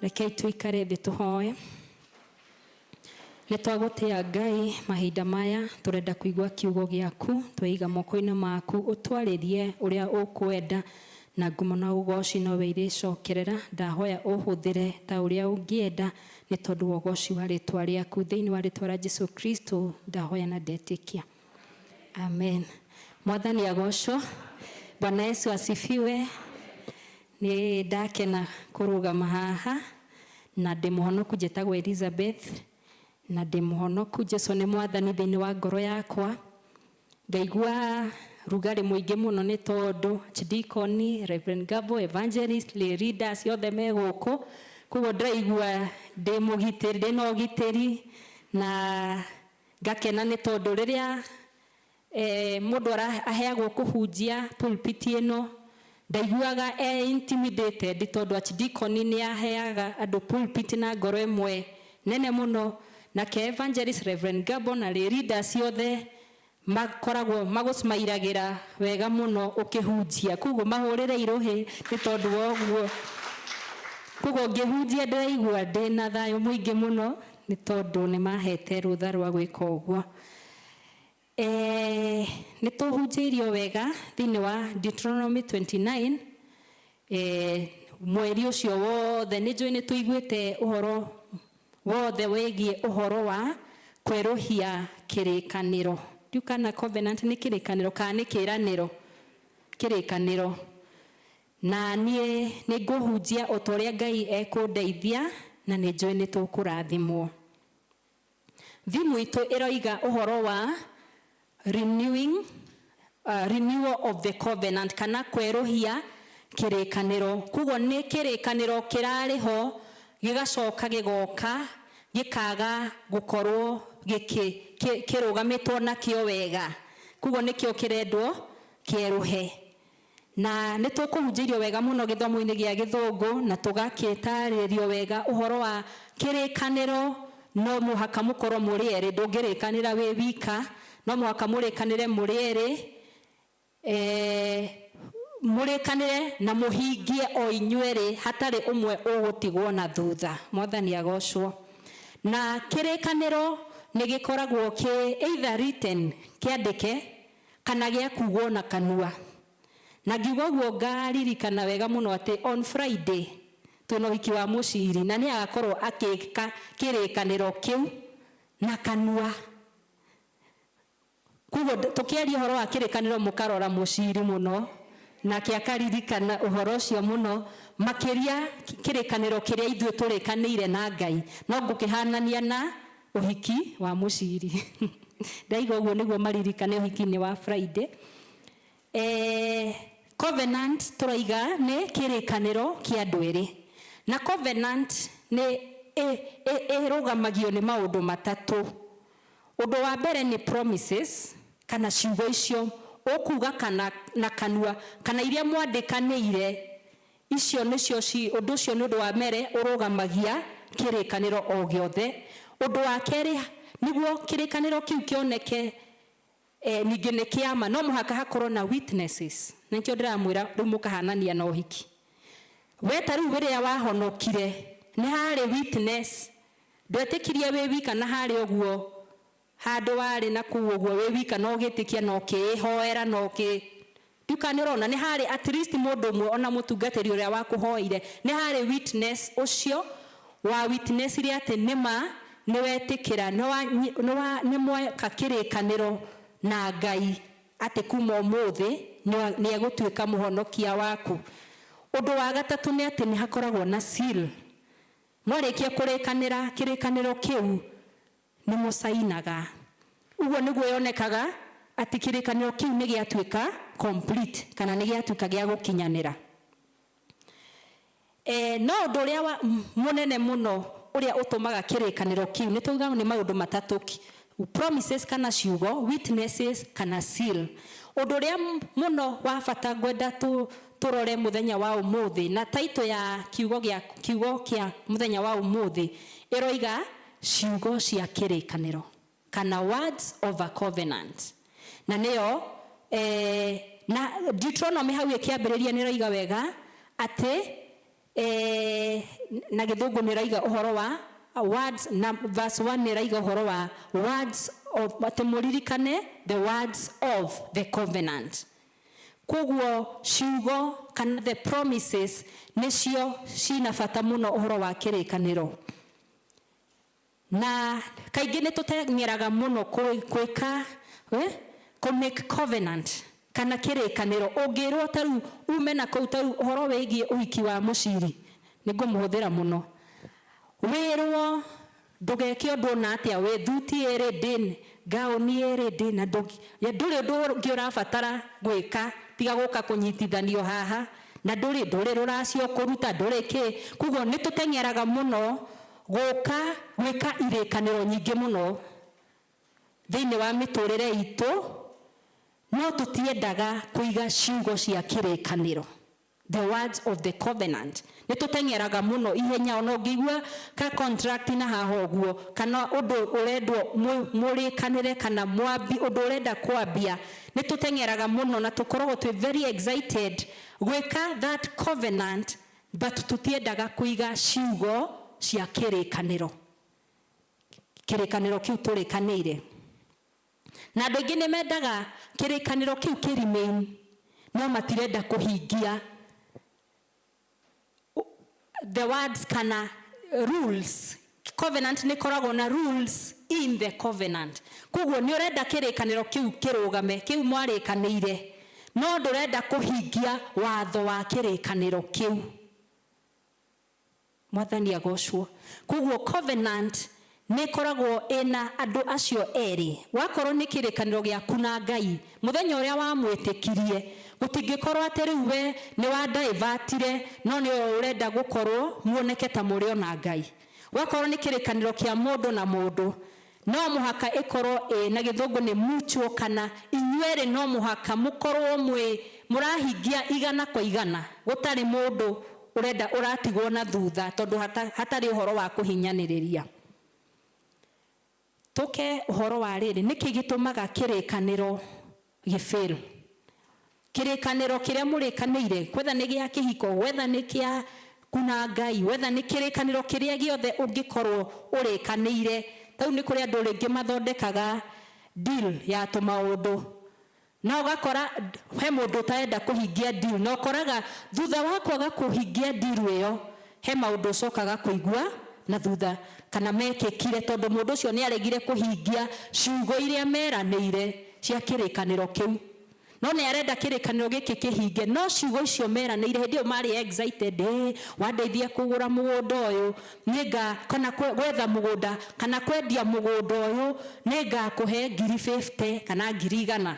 Rekei tuikare thĩ tũhoe. Nĩ twagũtĩa Ngai mahinda maya, tũrenda kũigua kiugo gĩaku, tweiga moko-inĩ maku, ũtwarĩrie ũrĩa ũkwenda na ngumo na ũgoci no we irĩcokerera. Ndahoya ũhũthĩre ta ũrĩa ũngĩenda nĩ tondũ wa ũgoci wa rĩtwa rĩaku, thĩinĩ wa rĩtwa rĩa Jesũ Kristo ndahoya na ndetĩkia, amen. Mwathani agocwo. Bwana Yesu asifiwe. Nĩ ndakena kũrũgama haha na ndĩ mũhonoku, njĩtagwo Elizabeth na ndĩ mũhonoku. Jesũ nĩ mwathani thĩinĩ wa ngoro yakwa. Ngaigua rugarĩ mũingĩ mũno nĩ tondũ Chidikoni, Reverend Gabo, Evangelist, lay leaders yothe me gũkũ, koguo ndaigua ndĩ mũgitĩri, ndĩna ũgitĩri, na ngakena nĩ tondũ rĩrĩa mũndũ aheagwo kũhunjia pulpit ĩno, ndaiguaga intimidated tondũ Chidikoni nĩ aheaga andũ pulpit na ngoro ĩmwe nene mũno, nake Evangelist Reverend Gabo na lay leaders yothe makoragwo magũsmairagĩra wega mũno ũkĩhunjia, koguo mahũrĩre irũhĩ nĩ tondũ wa ũguo. Koguo ngĩhunjia ndĩraigua ndĩna thayũ mũingĩ mũno nĩ tondũ nĩ mahete rũtha rwa gwĩka ũguo. Nĩ tũhunjĩirio wega thĩinĩ wa Deuteronomy 29 mweri ũcio wothe. Nĩ njũĩ nĩ tũiguĩte ũhoro wothe wĩgiĩ ũhoro wa kwerũhia kĩrĩkanĩro. Kana covenant nĩ kĩrĩkanĩro kana nĩ kĩĩranĩro? Kĩrĩkanĩro. Na niĩ nĩ ngũhunjia o ta ũrĩa Ngai ekũndeithia na nĩ njũĩ nĩ tũkũrathimwo. Thimũ itũ ĩroiga ũhoro wa renewal of the covenant kana kwerũhia kĩrĩkanĩro. Koguo nĩ kĩrĩkanĩro kĩrarĩ ho gĩgacoka gĩgoka gĩkaga gũkorwo kĩrũgamĩtwo nakĩo wega, koguo nĩkĩo kĩrendwo kĩerũhe. Na nĩ tũkũhunjĩirio wega mũno gĩthomo-inĩ gĩa Gĩthũngũ na tũgakĩtarĩrio wega ũhoro wa kĩrĩkanĩro. No mũhaka mũkorwo mũrĩ erĩ, ndũngĩrĩkanĩra wĩ wika, no mũhaka mũrĩkanĩre mũrĩ erĩ, mũrĩkanĩre na mũhingie o inyuerĩ, hatarĩ ũmwe ũgũtigwo na thutha. Mwathani agocwo. Na kĩrĩkanĩro nĩ gĩkoragwo either written, kĩandĩke, kana gĩa kugwo na kanua. Na ngiuga ũguo ngaririkana wega mũno atĩ on Friday twĩna ũhiki wa mũciri na nĩ agakorwo akĩka kĩrĩkanĩro kĩu na kanua. Koguo tũkĩaria ũhoro wa kĩrĩkanĩro mũkarora mũciri mũno, nake akaririkana ũhoro ũcio mũno, makĩria kĩrĩkanĩro kĩrĩa ithuĩ tũrĩkanĩire na Ngai. No ngũkĩhanania na ũhiki wa mũciri. Ndaiga ũguo nĩguo maririkane ũhiki-inĩ wa Friday. Covenant tũraiga nĩ kĩrĩkanĩro kĩa andũ erĩ. Na covenant nĩ ĩrũgamagio nĩ maũndũ matatũ. Ũndũ wa mbere nĩ promises, kana ciugo icio ũkuga kana na kanua, kana iria mwandĩkanĩire, icio nĩcio ũndũ ũcio nĩ ũndũ wa mbere ũrũgamagia kĩrĩkanĩro o gĩothe. Ũndũ wa kerĩ, nĩguo kĩrĩkanĩro kĩu kĩoneke ningĩ nĩ kĩama, no mũhaka hakorwo na witnesses. Nĩkĩo ndĩramwĩra rĩu mũkahanania na ũhiki. We ta rĩu rĩrĩa wahonokire nĩ harĩ witness, ndwetĩkirie wĩ wika na harĩ ũguo handũ warĩ na kũu ũguo wĩ wika no gĩtĩkia no kĩhoera no kĩ nduka nĩ ũrona nĩ harĩ at least mũndũ ũmwe ona mũtungatĩri ũrĩa wakũhoire nĩ harĩ witness ũcio wa witness ria atĩ nĩma nĩ wetĩkĩra nĩ mweka kĩrĩkanĩro na Ngai atĩ kuma ũmũthĩ nĩ egũtuĩka mũhonokia waku. Ũndũ wa gatatũ nĩ atĩ nĩ hakoragwo na seal. Mwarĩkia kũrĩkanĩra kĩrĩkanĩro kĩu nĩ mũcainaga. Ũguo nĩguo yonekaga atĩ kĩrĩkanĩro kĩu nĩ gĩatuĩka complete kana nĩ gĩatuĩka gĩa gũkinyanĩra. No ũndũ ũrĩa mũnene mũno ũrĩa ũtũmaga kĩrĩkanĩro kĩu nĩ tuugaga nĩ maũndũ matatũ: promises kana ciugo, witnesses kana seal. Ũndũ ũrĩa mũno wa bata ngwenda tũrore mũthenya wa ũmũthĩ, na title ya kiugo kĩa mũthenya wa ũmũthĩ ĩroiga ciugo cia kĩrĩkanĩro kana words of a covenant. Na nĩyo na Deuteronomy hau ĩkĩambĩrĩria nĩ ĩroiga wega atĩ na githungu ni raiga uhoro wa words na verse 1 ni raiga uhoro wa words of matemuririkane the words of the covenant. Koguo ciugo kana the promises nicio cina bata muno uhoro wa kirikaniro. Na kaingĩ nĩ tũteng'eraga mũno kwĩka ko make covenant kana kĩrĩkanĩro. Ũngĩrwo tarũ ume na kũu tarũ ũhoro wĩgiĩ ũhiki wa mũciri nĩ ngũmũhũthĩra mũno. Wĩrwo ndũgeke ũndũ na atĩa wĩ thuti ĩrĩ ndĩ gaũni ĩrĩ ndĩ na ndũrĩ ũndũ ũngĩ ũrabatara gwĩka tiga gũka kũnyitithanio haha na ndũrĩ rũracio kũruta ndũrĩ kĩ. Koguo nĩ tũteng'eraga mũno gwĩka irĩkanĩro nyingĩ mũno thĩinĩ wa mĩtũrĩre itũ, no tũtiendaga kũiga ciugo cia kĩrĩkanĩro, the words of the covenant. Nĩ tũteng'eraga mũno ihenya ona ũngĩigua ka contract na haha ũguo kana ũndũ ũrendwo mũrĩkanĩre kana mwambi ũndũ ũrenda kwambia, nĩ tũteng'eraga mũno na tũkoragwo twĩ very excited gwĩka that covenant, but tũtiendaga kũiga ciugo cia kĩrĩkanĩro kĩu tũrĩkanĩire. Na andũ aingĩ nĩ mendaga kĩrĩkanĩro kĩu kĩremain, no matirenda kũhingia the words kana rules. Covenant nĩ koragwo na rules in the covenant. Koguo nĩ ũrenda kĩrĩkanĩro kĩu kĩrũgame kĩu mwarĩkanĩire, no ndũrenda kũhingia watho wa kĩrĩkanĩro kĩu. Mwathani agocwo. Koguo covenant nĩ koragwo ena andũ acio erĩ. Wakorwo nĩ kĩrĩkanĩro gĩaku na Ngai mũthenya ũrĩa wamwĩtĩkirie, gũtingĩkorwo atĩ rĩu we nĩ wa divertire no nĩ ũrenda gũkorwo muoneke ta mũrĩ ona Ngai. Wakorwo nĩ kĩrĩkanĩro kĩa mũndũ na mũndũ, no mũhaka ĩkorwo na gĩthũngũ nĩ mutual, kana inyuerĩ no mũhaka mũkorwo mũrahingia igana kwa igana, gũtarĩ mũndũ urenda ũratigwo na thutha tondũ hatarĩ ũhoro wa kũhinyanĩrĩria. Tũke ũhoro wa rĩrĩ, nĩkĩ gĩtũmaga kĩrĩkanĩro gĩfail? Kĩrĩkanĩro kĩrĩa mũrĩkanĩire, whether nĩ gĩa kĩhiko, whether nĩ kĩa kuna Ngai, whether nĩ kĩrĩkanĩro kĩrĩa gĩothe ũngĩkorwo ũrĩkanĩire. Tau nĩ kũrĩ andũ rĩngĩ mathondekaga deal ya tũmaũndũ, na ũgakora he mũndũ ũtarenda kũhingia deal, na ũkoraga thutha wa kwaga kũhingia deal ĩyo he maũndũ ũcokaga kũigua na thutha kana mekĩkire tondũ mũndũ ũcio nĩ aregire kũhingia ciugo iria meranĩire cia kĩrĩkanĩro kĩu. No nĩ arenda kĩrĩkanĩro gĩkĩ kĩhinge, no ciugo icio meranĩire hĩndĩ ĩyo marĩ excited, wandeithia kũgũra mũgũnda ũyũ nĩnga, kana gwetha mũgũnda kana kwendia mũgũnda ũyũ nĩngakũhe 50 kana 100.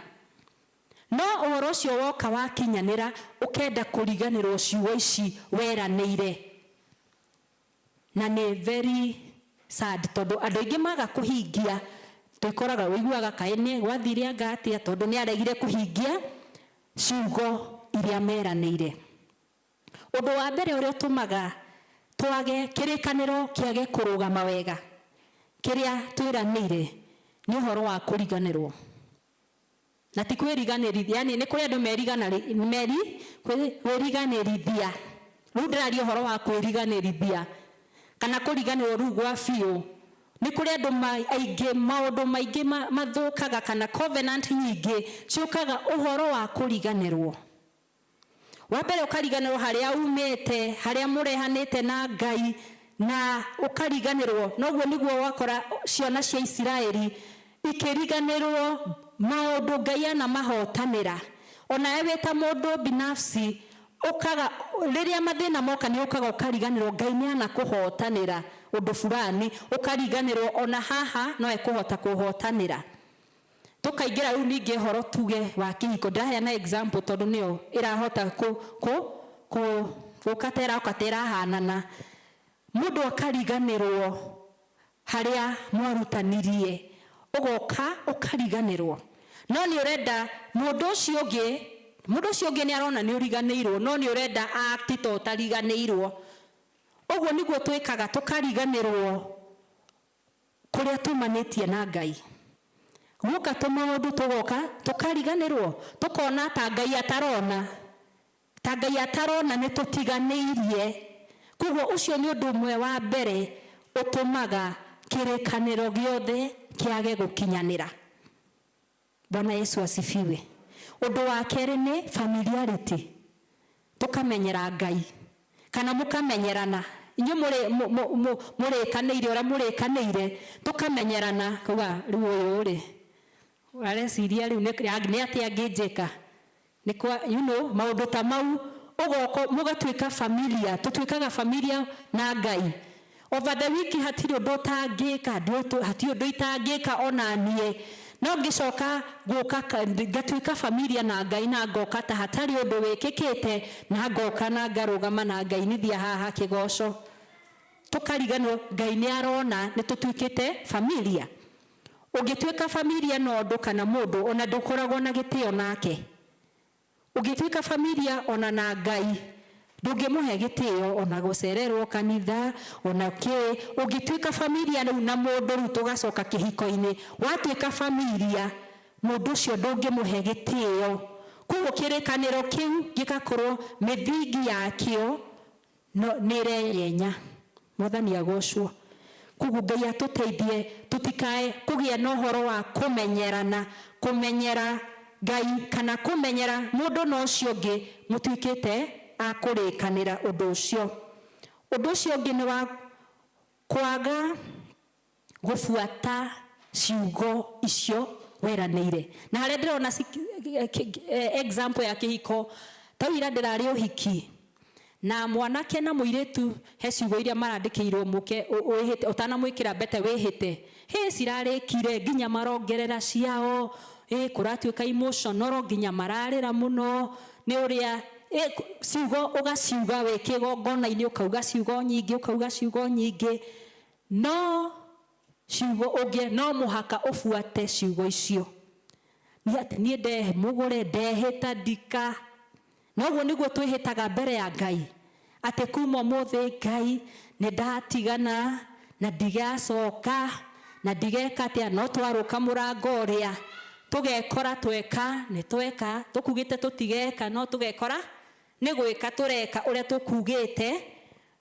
No ũhoro ũcio woka wakinyanĩra ũkenda kũriganĩrwo ciugo ici weranĩire, na nĩ very sad tondũ andũ aingĩ maga kũhingia. Twĩkoraga wĩiguaga kaĩ gwathire ngatia tondũ nĩ aregire kũhingia ciugo iria meranĩire. Ũndũ wa mbere ũrĩa ũtũmaga twage kĩrĩkanĩro kĩage kũrũgama wega kĩrĩa twĩranĩire nĩ ũhoro wa kũriganĩrwo. Na ti kwĩriganĩrithia, yani nĩ kũrĩ andũ kwĩriganĩrithia. Rĩu ndĩraria ũhoro wa kwĩriganĩrithia kana kũriganĩrwo rĩu gwa biũ. Nĩ kũrĩ andũ aingĩ maũndũ maingĩ mathũkaga kana covenant nyingĩ ciũkaga ũhoro wa kũriganĩrwo. Wa mbere ũkariganĩrwo harĩa umĩte, harĩa mũrehanĩte na Ngai, na ũkariganĩrwo. Noguo nĩguo wakora ciana cia Isiraeli ikĩriganĩrwo maũndũ Ngai anamahotanĩra. Ona we wĩta mũndũ binafsi ũkaga rĩrĩa mathĩna moka nĩ ũkaga ũkariganĩrwo Ngai nĩ anakũhotanĩra ũndũ fulani, ũkariganĩrwo ona haha no ekũhota kũhotanĩra. Tũkaingĩra rĩu ningĩ horo tuge wa kĩhiko. Ndaheana example tondũ nĩyo ĩrahota gũkatera hanana. Mũndũ akariganĩrwo harĩa mwarutanirie, ũgoka ũkariganĩrwo. No nĩ ũrenda mũndũ ũcio ũngĩ nĩ arona nĩ ũriganĩirwo, no nĩ ũrenda act to ũtariganĩirwo. Ũguo nĩguo twĩkaga, tũkariganĩrwo kũrĩa tumanĩtie na Ngai. Gũka tũmaũndũ tũgoka tũkariganĩrwo, tũkona ta Ngai atarona nĩ tũtiganĩirie, Koguo ucio ni undu mwe wa mbere utumaga kirikaniro giothe kiage gukinyanira. Bwana Yesu asifiwe. Undu wa keri ni familiarity. Tukamenyera Ngai kana mukamenyerana inyo murekanire ora murekanire tukamenyerana kuga riu uyu ri areciria riu ni ati angijika ni kwa maundu ta mau ugoko mugatuika familia tutuikaga familia na Ngai. Over the week hatiri undu utangika hati undu itangika ona nie no ngicoka guka ngatuika familia na Ngai na ngoka ta hatari undu wikikite na ngoka na ngarugama na Ngai nithia haha kigoco tukarigano Ngai ni arona ni tutuikite familia. Ugituika familia no ndu kana mundu ona ndukoragwo na gitio nake. Ugituika familia ona na Ngai ndungimuhe gitio ona gucererwo kanitha ona ki. Ugituika familia na mundu ru tugacoka kihiko-ini watuika familia mundu ucio ndungimuhe gitio. Koguo kirikaniro kiu gikakorwo mithingi yakio nireyenya. Mwathani agocwo. Koguo Ngai atuteithie tutikae kugia na uhoro wa kumenyerana kumenyera Ngai kana kumenyera mundu no ucio ngi mutuikite akurikanira undu ucio. Undu ucio ngi ni wa kwaga gufuata ciugo icio weranire. Na hare ndirona example ya kihiko tawira ndirari uhiki na mwanake na muiretu he ciugo iria marandikirwo muke wihite utanamwikira bete wihite he cirarikire nginya marongerera ciao kuratuika emotional nginya mararira muno ni uria ciugo ugaciuga we kigongona-ini ukauga ciugo nyingi no ciugo ungi no muhaka ufuate ciugo icio. Ni ati nie ndehe mugure ndehita ndika noguo niguo twihitaga mbere ya Ngai ati kuma muthi Ngai ni ndatigana na ndigacoka na ndigeka atia no twaruka murango uria tugekora tweka ni tweka tukugite tutigeka no tugekora ni gwika tureka uria tukugite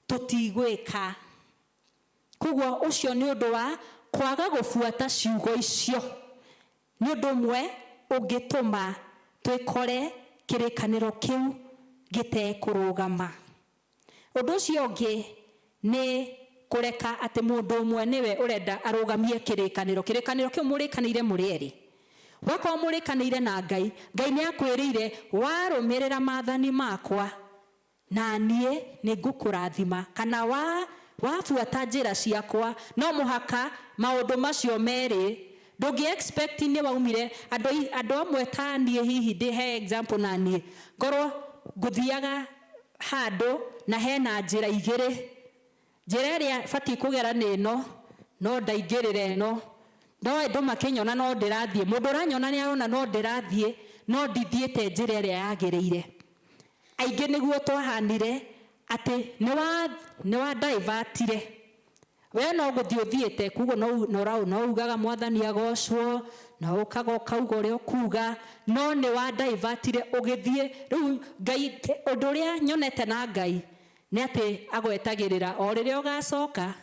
tutigwika. Koguo ucio ni undu wa kwaga gufuata ciugo icio ni undu mwe ungituma twikore kirikaniro kiu gite kurugama. Undu ucio ngi ni kureka ati mundu umwe niwe urenda arugamie kirikaniro kiu murikanire murieri wako murikanire na Ngai ni akwirire warumirira maathani makwa na nie ningukurathima kana wafuata njira ciakwa no muhaka maundu macio meri ndungi expect ni waumire andu amwe ta nie hihi ndi he example na nie ngorwo nguthiaga handu na hena njira igiri njira iria fati kugera nino no ndaingirire no ndo makinyona no ndirathie mundu ranyona ni arona no ndirathie no ndithiete njira iria yagiriire. Aingi niguo twahanire ati ni wa divertire we no guthii uthiete kugo no ugaga Mwathani agocwo no ukaga ukauga uria ukuga no ni wa divertire ugithie riu Ngai undu uria nyonete na Ngai ni ati agwetagirira o riria ugacoka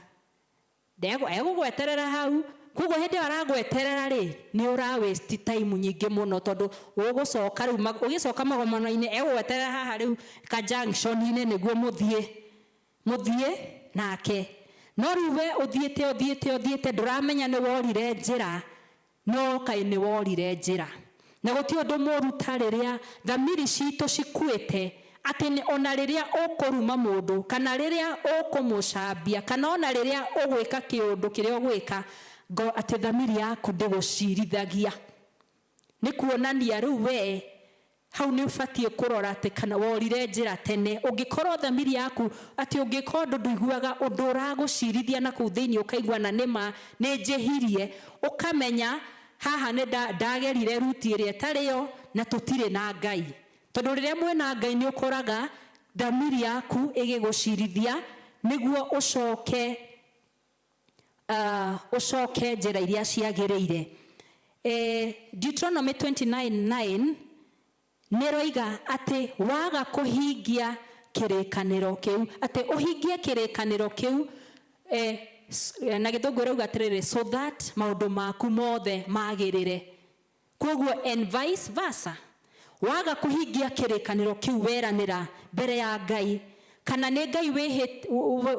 egugweterera hau kugo hindi aragweterera ri ni ura waste time nyingi muno tondu ugucoka riu ugicoka magomano-ini egugweterera haha riu ka junction-ini niguo muthie nake no riu we uthiete nduramenya ni worire njira no kai ni worire njira na guti undu muruta riria thamiri citu cikuite ati ona riria ukuruma mundu kana riria ukumucambia kana ona riria ugwika kiundu kiria ugwika go ati thamiri yaku ndigucirithagia ni kuonania riu we hau ni ufatie kurora ati kana worire njira tene ungikorwo thamiri yaku ati ungikorwo nduiguaga undu uragucirithia na ku thiini ukaigua na nima ni njihirie ukamenya haha ni ndagerire ruti iria tariyo na tutire na Ngai tondu riria mwena Ngai ni ukoraga thamiri yaku igigucirithia niguo ucoke njira iria ciagiriire. Deuteronomy 29:9 niroiga ati waga kuhingia kĩrĩkanĩro kĩu atĩ ũhingie kĩrĩkanĩro kĩu na gĩthũngũ rauga atĩrĩrĩ so that maũndũ maku mothe magĩrĩre. Koguo and vice versa, waga kũhingia kĩrĩkanĩro kĩu weranĩra mbere ya Ngai, kana nĩ Ngai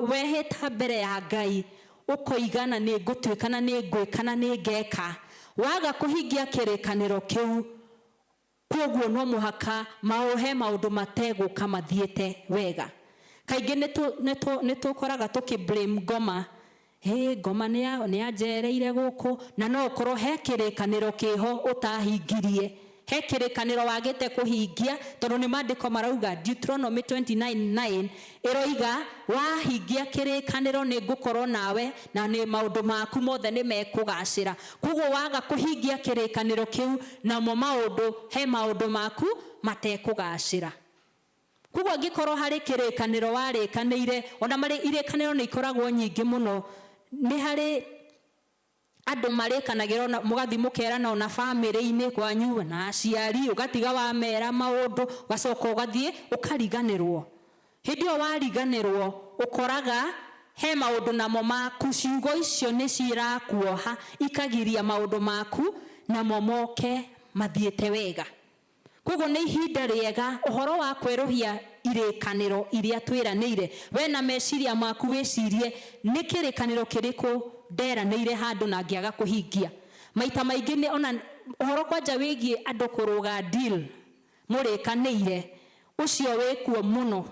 wehĩta mbere ya Ngai ũkoigana nĩ ngũtuĩka na nĩ ngwĩka na nĩ ngeka, waga kũhingia kĩrĩkanĩro kĩu, koguo no mũhaka maũhe maũndũ mategũka mathiĩte wega. Kaingĩ nĩ tũkoraga blame Ngoma, Ngoma nĩ anjereire gũkũ, na no ũkorwo he kĩrĩkanĩro kĩho ũtahingirie, he kĩrĩkanĩro wagĩte kũhingia, tondũ nĩ maandĩko marauga Deuteronomy 29:9 ĩroiga wahingia kĩrĩkanĩro nĩ ngũkorwo nawe na nĩ maũndũ maku mothe nĩ mekũgacĩra. Koguo waga kũhingia kĩrĩkanĩro kĩu, namo he maũndũ maku matekũgacĩra. Koguo angĩkorwo harĩ kĩrĩkanĩro warĩkanĩire, ona marĩ irĩkanĩro nĩ ikoragwo nyingĩ mũno, nĩ harĩ andũ marĩkanagĩra na mũgathi mũkerana ona famĩlĩ-inĩ kwanyu na aciari, ũgatiga wamera maũndũ, ũgacoka ũgathiĩ ũkariganĩrwo. Hĩndĩ ĩyo wariganĩrwo ũkoraga he maũndũ namo maku, ciugo icio nĩ cirakuoha ikagiria maũndũ maku namo moke mathiĩte wega. Koguo nĩ ihinda rĩega ũhoro wa kwerũhia irĩkanĩro iria twĩranĩire. We na meciria maku wĩcirie nĩ kĩrĩkanĩro kĩrĩkũ nderanĩire handũ na ngĩaga kũhingia. Maita maingĩ nĩ ona ũhoro kwanja wĩgiĩ andũ kũrũga deal mũrĩkanĩire, ũcio wĩkuo mũno,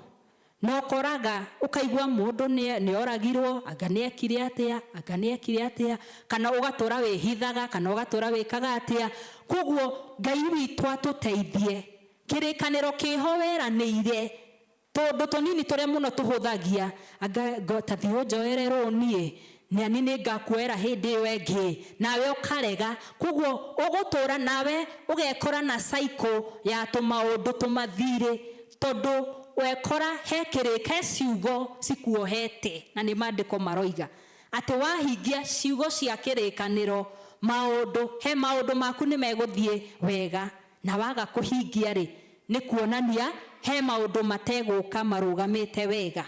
na ũkoraga ũkaigua mũndũ nĩ oragirwo, anga nĩ ekire atĩa, kana ũgatũra wĩhithaga, kana ũgatũra wĩkaga atĩa. Koguo Ngai witũ atũteithie, kĩrĩkanĩro kĩho weranĩire, tondũ tũnini tũrĩa mũno tũhũthagia, anga ta thiĩ ũnjoererwo niĩ, nani nĩ ngakuoera hĩndĩ ĩyo ĩngĩ, nawe ũkarega. Koguo ũgũtũra nawe ũgekora na cycle ya tũmaũndũ tũmathirĩ, tondũ wekora he ciugo cikuohete, na nĩ maandĩko maroiga atĩ wahingia ciugo cia kĩrĩkanĩro, he maũndũ maku nĩ megũthiĩ wega, na waga kũhingia rĩ, nĩ kuonania he maũndũ mategũka marũgamĩte wega.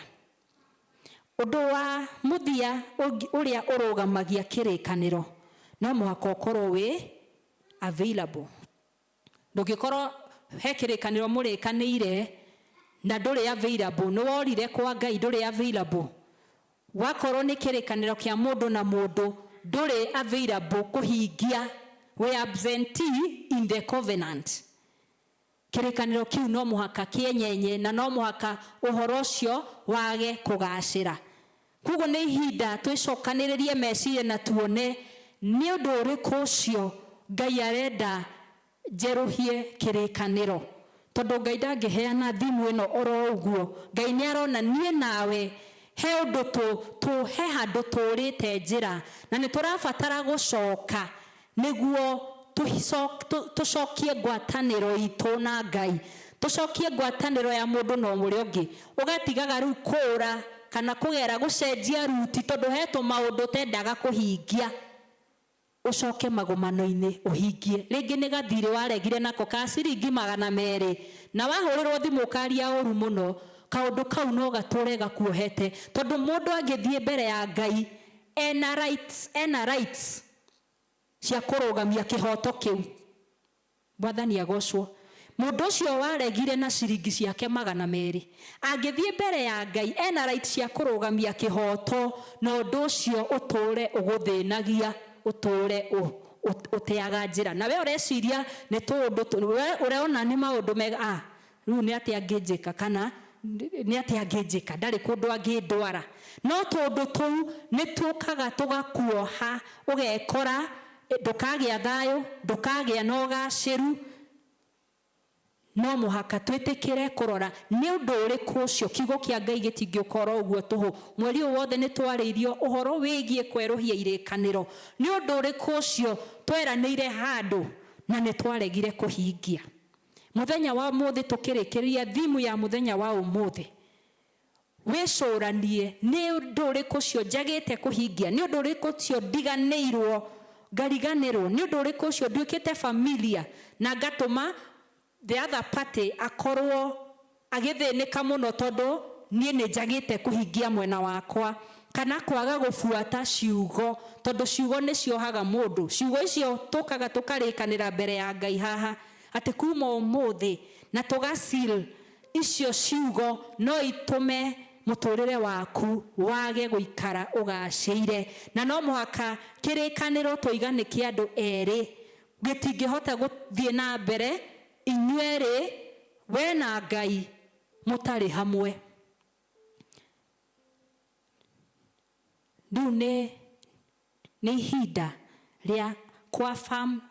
Ũndũ wa mũthia ũrĩa ũrũgamagia kĩrĩkanĩro, no mũhaka ũkorwo wĩ available. Ndũngĩkorwo he kĩrĩkanĩro mũrĩkanĩire na ndũrĩ available, nĩ worire kwa Ngai ndũrĩ available. Wakorwo nĩ kĩrĩkanĩro kĩa mũndũ na mũndũ ndũrĩ available kũhingia, we absentee in the covenant, kĩrĩkanĩro kĩu no mũhaka kĩenyenye, na no mũhaka ũhoro ũcio wage kũgacĩra. Koguo nĩ ihinda twĩcokanĩrĩrie meciria na tuone nĩ ũndũ ũrĩkũ ũcio Ngai arenda njerũhie kĩrĩkanĩro. Tondũ Ngai ndangĩheana thimũ ĩno oro ũguo. Ngai nĩ arona niĩ nawe he ũndũ he handũ tũrĩte njĩra, na nĩ tũrabatara gũcoka nĩguo tũcokie ngwatanĩro itũ na Ngai, tũcokie ngwatanĩro ya mũndũ na ũrĩa ũngĩ. Ũgatigaga rĩu kũũra kana kũgera gũcenjia ruti tondũ he tũmaũndũ tendaga kũhingia, ucoke magomano-inĩ uhingie. Rĩngĩ nĩ gathirĩ waregire nako ka ciringi 200, na wahũrĩrwo thimũ ũkaria ũru mũno, kaũndũ kau no gatũre gakuohete, tondũ mũndũ angĩthiĩ mbere ya Ngai ena rights cia kũrũgamia kĩhoto kĩu. Mwathani agocwo. Mũndũ ũcio waregire na ciringi ciake 200, angĩthiĩ mbere ya Ngai ena rights cia kũrũgamia kĩhoto, na ũndũ ũcio ũtũre ũgũthĩnagia, ũtũre ũteaga njĩra. Na we ũreciria nĩ tũndũ ũreona nĩ maũndũ mega, rĩu nĩ atĩa angĩnjĩka, kana nĩ atĩa angĩnjĩka, ndarĩ kũndũ angĩndwara. No tũndũ tũu nĩ tũkaga tũgakuoha, ũgekora ndũkagĩa thayũ, ndũkagĩa na ũgacĩru. No mũhaka twĩtĩkĩre kũrora nĩ ũndũ ũrĩkũ ũcio. Kiugo kĩa Ngai gĩtingĩũkorwo ũguo tũhũ. Mweri ũyũ wothe nĩ twarĩirio ũhoro wĩgiĩ kwerũhia irĩkanĩro. Nĩ ũndũ ũrĩkũ ũcio tweranĩire handũ na nĩ twaregire kũhingia. Mũthenya wa ũmũthĩ tũkĩrĩkĩria thimu ya mũthenya wa ũmũthĩ, wĩcũranie nĩ ũndũ ũrĩkũ ũcio njagĩte kũhingia, nĩ ũndũ ũrĩkũ ũcio ndiganĩirwo ngariganĩrwo, nĩ ũndũ ũrĩkũ ũcio nduĩkĩte familia na ngatũma the other party akorwo agithĩnĩka mũno tondũ niĩ nĩ njagĩte kũhingia mwena wakwa, kana kwaga gũbuata ciugo, tondũ ciugo nĩ ciohaga mũndũ. Ciugo icio tũkaga tũkarĩkanĩra mbere ya Ngai haha atĩ kuma ũmũthĩ na tũgasil icio ciugo no itũme mũtũrĩre waku wage gũikara ũgacĩire, na no mũhaka kĩrĩkanĩro tũigane kĩa andũ erĩ gĩtingĩhota gũthiĩ na mbere inyuerĩ we na Ngai mũtarĩ hamwe. Rĩu nĩ ihinda rĩa confirm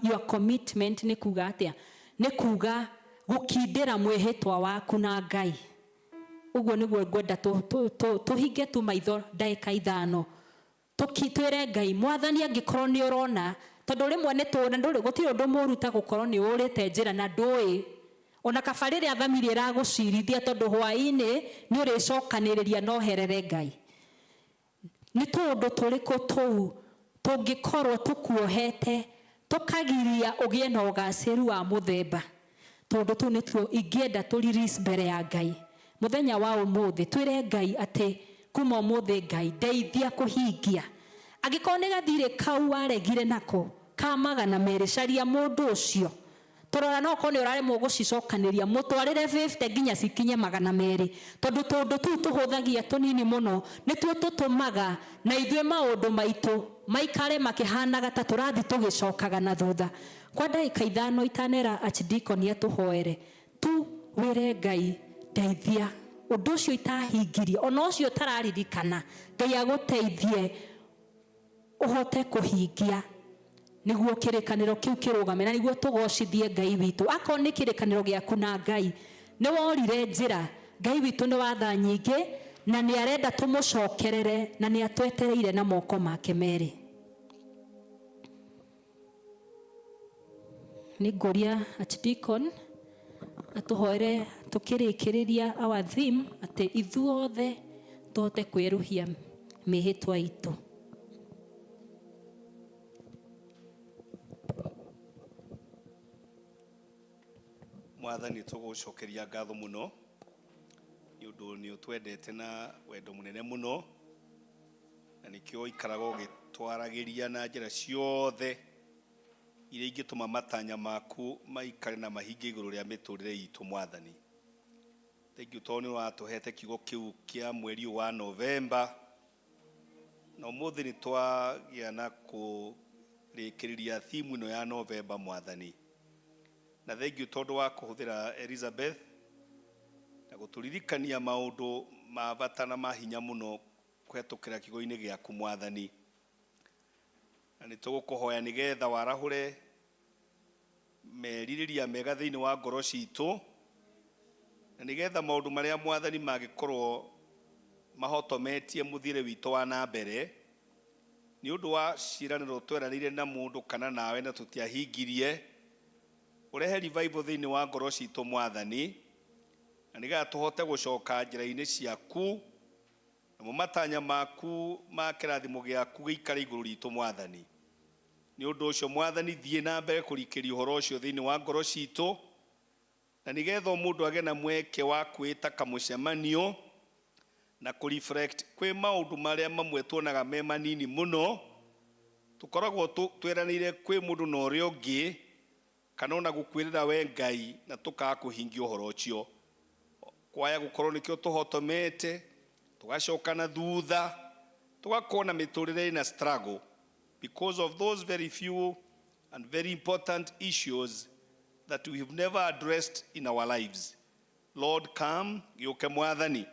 your commitment. Nĩ kuga atĩa? Nĩ kuga gũkindĩra mwĩhĩtwa waku na Ngai. Ũguo nĩguo ngwenda tũhinge tu maitho ndagĩka ithano twĩre Ngai, Mwathani angĩkorwo nĩ ũrona, tondũ rĩmwe nĩ tũũra ndũrĩ gũtirĩ ũndũ mũru ta gũkorwo nĩ ũrĩte njĩra na ndũĩ ona kaba rĩrĩa thamiri ĩragũcirithia, tondũ hwaĩ-inĩ nĩ ũrĩcokanĩrĩria no herere Ngai. Nĩ tũũndũ tũrĩkũ tũu tũngĩkorwo tũkuohete tũkagiria ũgĩe na ũgacĩru wa mũthemba? Tondũ tũu nĩtuo ingĩenda tũrelease mbere ya Ngai mũthenya wa ũmũthĩ. Twĩre Ngai atĩ kuma ũmũthĩ Ngai ndeithia kũhingia. Angĩkorwo nĩ gathirĩ kau waregire nako ka 200, caria mũndũ ũcio. Tũrora no korwo nĩ ũraremwo gũcicokanĩria, mũtwarĩre 50 nginya cikinye 200, tondũ tũndũ tũu tũhũthagia tũnini mũno nĩtuo tũtũmaga na ithuĩ maũndũ maitũ maikare makĩhanaga ta tũrathi tũgĩcokaga na thutha. Kwa ndagĩka ithano itanera Archdeacon atũhoere tu wĩre Ngai ndeithia ũndũ ũcio itahingirie, ona ũcio ũtararirikana, Ngai agũteithie ũhote kũhingia nĩguo kĩrĩkanĩro kĩu kĩrũgame na nĩguo tũgocithie Ngai witũ. Akorwo nĩ kĩrĩkanĩro gĩaku na Ngai nĩ worire njĩra, Ngai witũ nĩ wa tha nyingĩ na nĩ arenda tũmũcokerere na nĩ atwetereire na moko make merĩ. Nĩ ngoria Archdeacon atũhoere tũkĩrĩkĩrĩria our theme atĩ ithuothe tũhote kwĩruhia mĩhĩtwa itũ. Mwathani tũgũcokeria ngatho mũno nĩ ũndũ nĩ ũtwendete na wendo mũnene mũno, na nĩkĩo ikaraga ũgĩtwaragĩria na njĩra ciothe iria ingĩtũma matanya maku maikare na mahinge igũrũ rĩa mĩtũrĩre itũ. Mwathani, thank you tondũ nĩ watũhete kiugo kĩu kĩa mweri wa Novemba, na ũmũthĩ nĩ twagĩa na kũrĩkĩrĩria theme ĩno ya Novemba. Mwathani, na thank you tondũ wa kũhũthĩra Elizabeth na gũtũririkania maũndũ ma bata na mahinya mũno kũhetũkĩra kiugo-inĩ gĩaku. Mwathani, na nĩ tũgũkũhoya nĩgetha warahũre merirĩria mega thĩinĩ wa ngoro citũ, na nĩgetha maũndũ marĩa Mwathani mangĩkorwo mahotometie mũthiĩre witũ wa na mbere nĩ ũndũ wa ciĩranĩro tweranĩire na mũndũ kana nawe na tũtiahingirie, ũrehe revival thĩinĩ wa ngoro citũ. Mwathani, na nĩgetha tũhote gũcoka njĩra-inĩ ciaku namo matanya maku ma kĩrathimo gĩaku gĩikare igũrũ ritũ. Mwathani, nĩ ũndũ ũcio Mwathani thiĩ na mbere kũrikĩria ũhoro ũcio thĩinĩ wa ngoro citũ, na nĩgetha mũndũ agĩe na mweke wa kwĩta kamũcemanio na kũreflect kwĩ maũndũ marĩa mamwe tuonaga me manini mũno, tũkoragwo tweranĩire kwĩ mũndũ na ũrĩa ũngĩ kana ona gũkwĩrĩra we Ngai na tũkaga kũhingia ũhoro ũcio. Kwaya gũkorwo nĩkĩo tũhotomete tũgacoka na thutha tũgakorwo na mĩtũrĩre na struggle because of those very few and very important issues that we have never addressed in our lives. Lord, come, gĩũke Mwathani,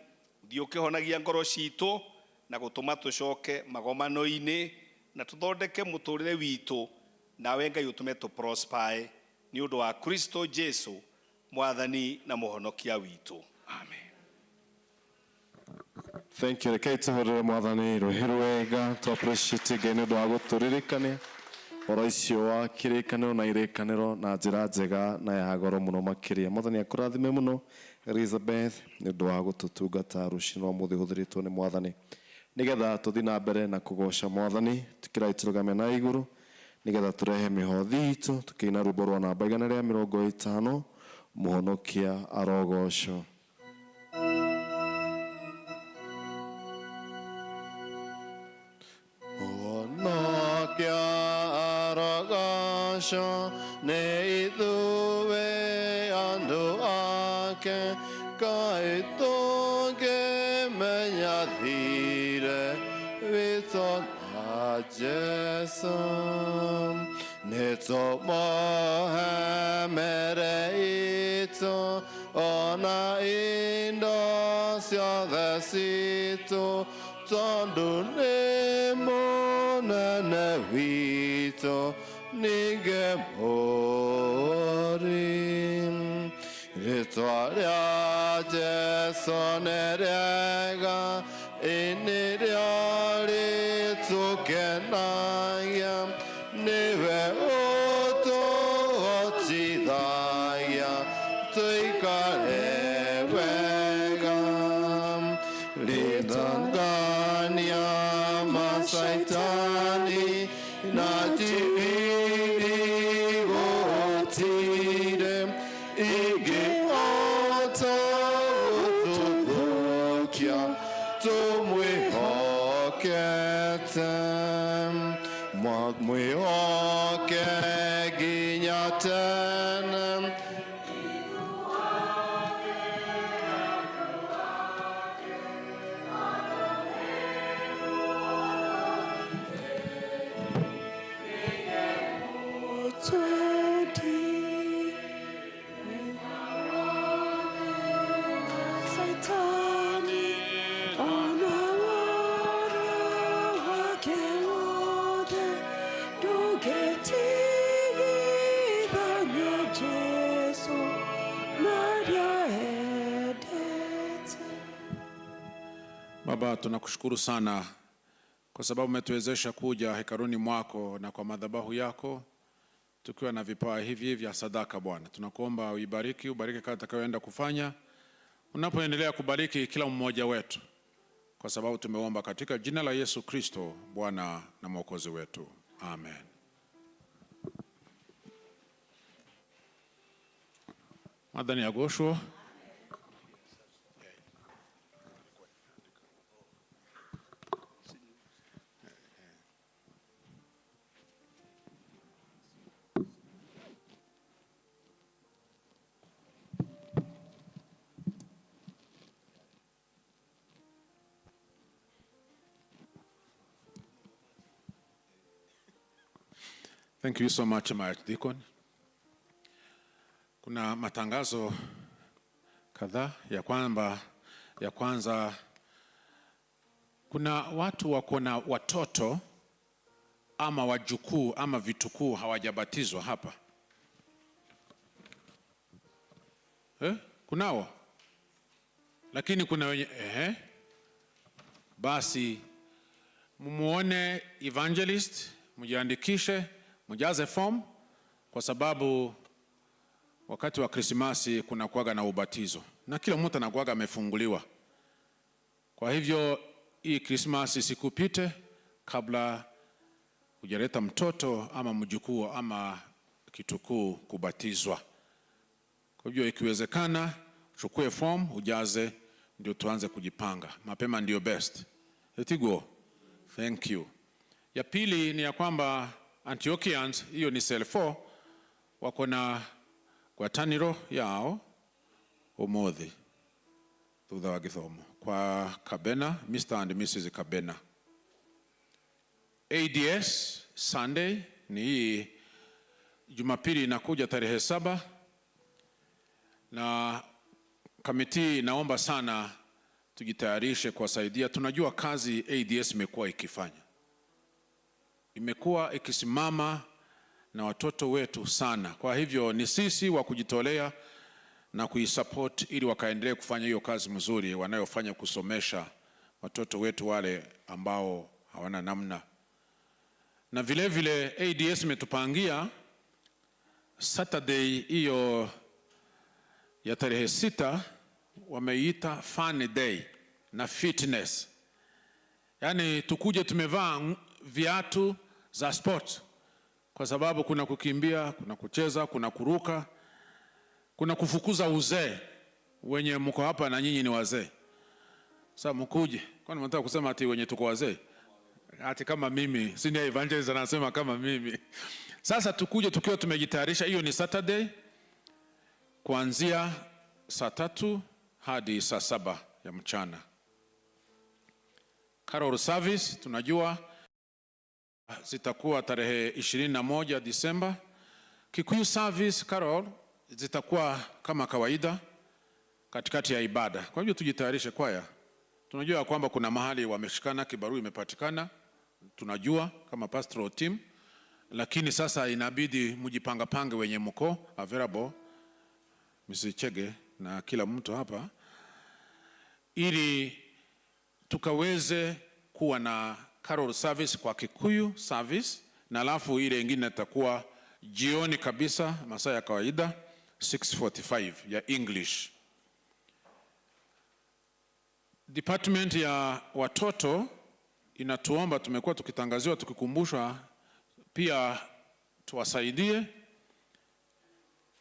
thiĩ ũkĩhonagia ngoro citũ na gũtũma tũcoke magomano-inĩ na tũthondeke mũtũrĩre witũ, nawe Ngai ũtũme tũprosper nĩ ũndũ wa Kristo Jesu Mwathani na mũhonokia witũ. Amen. Thank you. Rekei tũhũrĩre Mwathani rũhĩ rwega tũ appreciate Ngai nĩ ũndũ wa gũtũririkania ũhoro ũcio wa kĩrĩkanĩro na irĩkanĩro na njĩra njega na ya goro mũno makĩria. Mwathani akũrathime mũno Elizabeth nĩ ũndũ wa gũtũtungata rũciinĩ rwa ũmũthĩ hũthĩrĩtwo nĩ Mwathani, nĩgetha tũthiĩ na mbere na kũgoca Mwathani tũkĩrai tũrũgame na igũrũ, nĩgetha tũrehe mĩhothi itũ tũkĩina rwĩmbo rwa namba 150 Mũhonokia arogocwo. Mũhonokia arogocwo nĩ ithuĩ andũ ake, Ngai tũngĩmenya thire witũ na Jesũ. Nĩtũmũhe mbere itũ ona indo ciothe citũ, tondũ nĩ mũnene witũ ningĩ mũri. Rĩtwa rĩa Jesũ nĩ rĩega, nĩ rĩo rĩtũkenagia, nĩwe ũtũhotithagia tũikare wega. Rĩthangania macaitani na njibini gũtire ingĩhota gũtũthũkia tũmwĩhokete. Mwĩhoke nginya tene, Baba, tunakushukuru sana kwa sababu umetuwezesha kuja hekaluni mwako na kwa madhabahu yako tukiwa na vipawa hivi vya sadaka. Bwana, tunakuomba ubariki kazi tutakayoenda kufanya, unapoendelea kubariki kila mmoja wetu, kwa sababu tumeomba katika jina la Yesu Kristo, Bwana na Mwokozi wetu. Amen. Madhani Agosho. Thank you so much, my Archdeacon. Kuna matangazo kadhaa ya kwanza kuna watu wako na watoto ama wajukuu ama vitukuu hawajabatizwa hapa. Kunao? Lakini kuna wenye basi mumuone evangelist, mujiandikishe, mujaze form, kwa sababu wakati wa Krismasi kuna kuaga na ubatizo na kila mtu anakuaga amefunguliwa. Kwa hivyo hii Krismasi sikupite kabla hujaleta mtoto ama mjukuu ama kitukuu kubatizwa. Kwa hivyo ikiwezekana uchukue form ujaze, ndio tuanze kujipanga mapema, ndio best. Etigo, thank you. Ya pili ni ya kwamba Antiochians, hiyo ni cell 4, wako na ngwatanĩro yao ũmũthĩ thutha wa gĩthomo kwa Kabena, Mr. and Mrs. Kabena. ADS Sunday ni hii Jumapili inakuja tarehe 7, na kamiti inaomba sana tujitayarishe kuwasaidia. Tunajua kazi ADS imekuwa ikifanya, imekuwa ikisimama na watoto wetu sana. Kwa hivyo ni sisi wa kujitolea na kuisupport ili wakaendelee kufanya hiyo kazi mzuri wanayofanya, kusomesha watoto wetu wale ambao hawana namna. Na vile vile ADS imetupangia Saturday hiyo ya tarehe 6 wameita Fun Day na fitness. Yaani tukuje tumevaa viatu za sport, kwa sababu kuna kukimbia, kuna kucheza, kuna kuruka. kuna kufukuza uzee. Wenye mko hapa na nyinyi ni wazee. Sasa mkuje. Kwani mnataka kusema ati wenye tuko wazee? Ati kama mimi, senior evangelist anasema kama mimi. Sasa tukuje tukiwa tumejitayarisha. Hiyo ni Saturday kuanzia saa 3 hadi saa 7 ya mchana. Carol service tunajua zitakuwa tarehe 21 Disemba. Kikuyu service Carol zitakuwa kama kawaida katikati ya ibada. Kwa hivyo tujitayarishe kwaya. Tunajua kwamba kuna mahali wameshikana, kibarua imepatikana. Tunajua kama pastoral team, lakini sasa inabidi mjipange wenye mko available, Mrs. Chege na kila mtu hapa, ili tukaweze kuwa na Carol service kwa Kikuyu service, na alafu ile nyingine itakuwa jioni kabisa masaa ya kawaida 6:45 ya English. Department ya watoto inatuomba, tumekuwa tukitangaziwa tukikumbushwa pia tuwasaidie,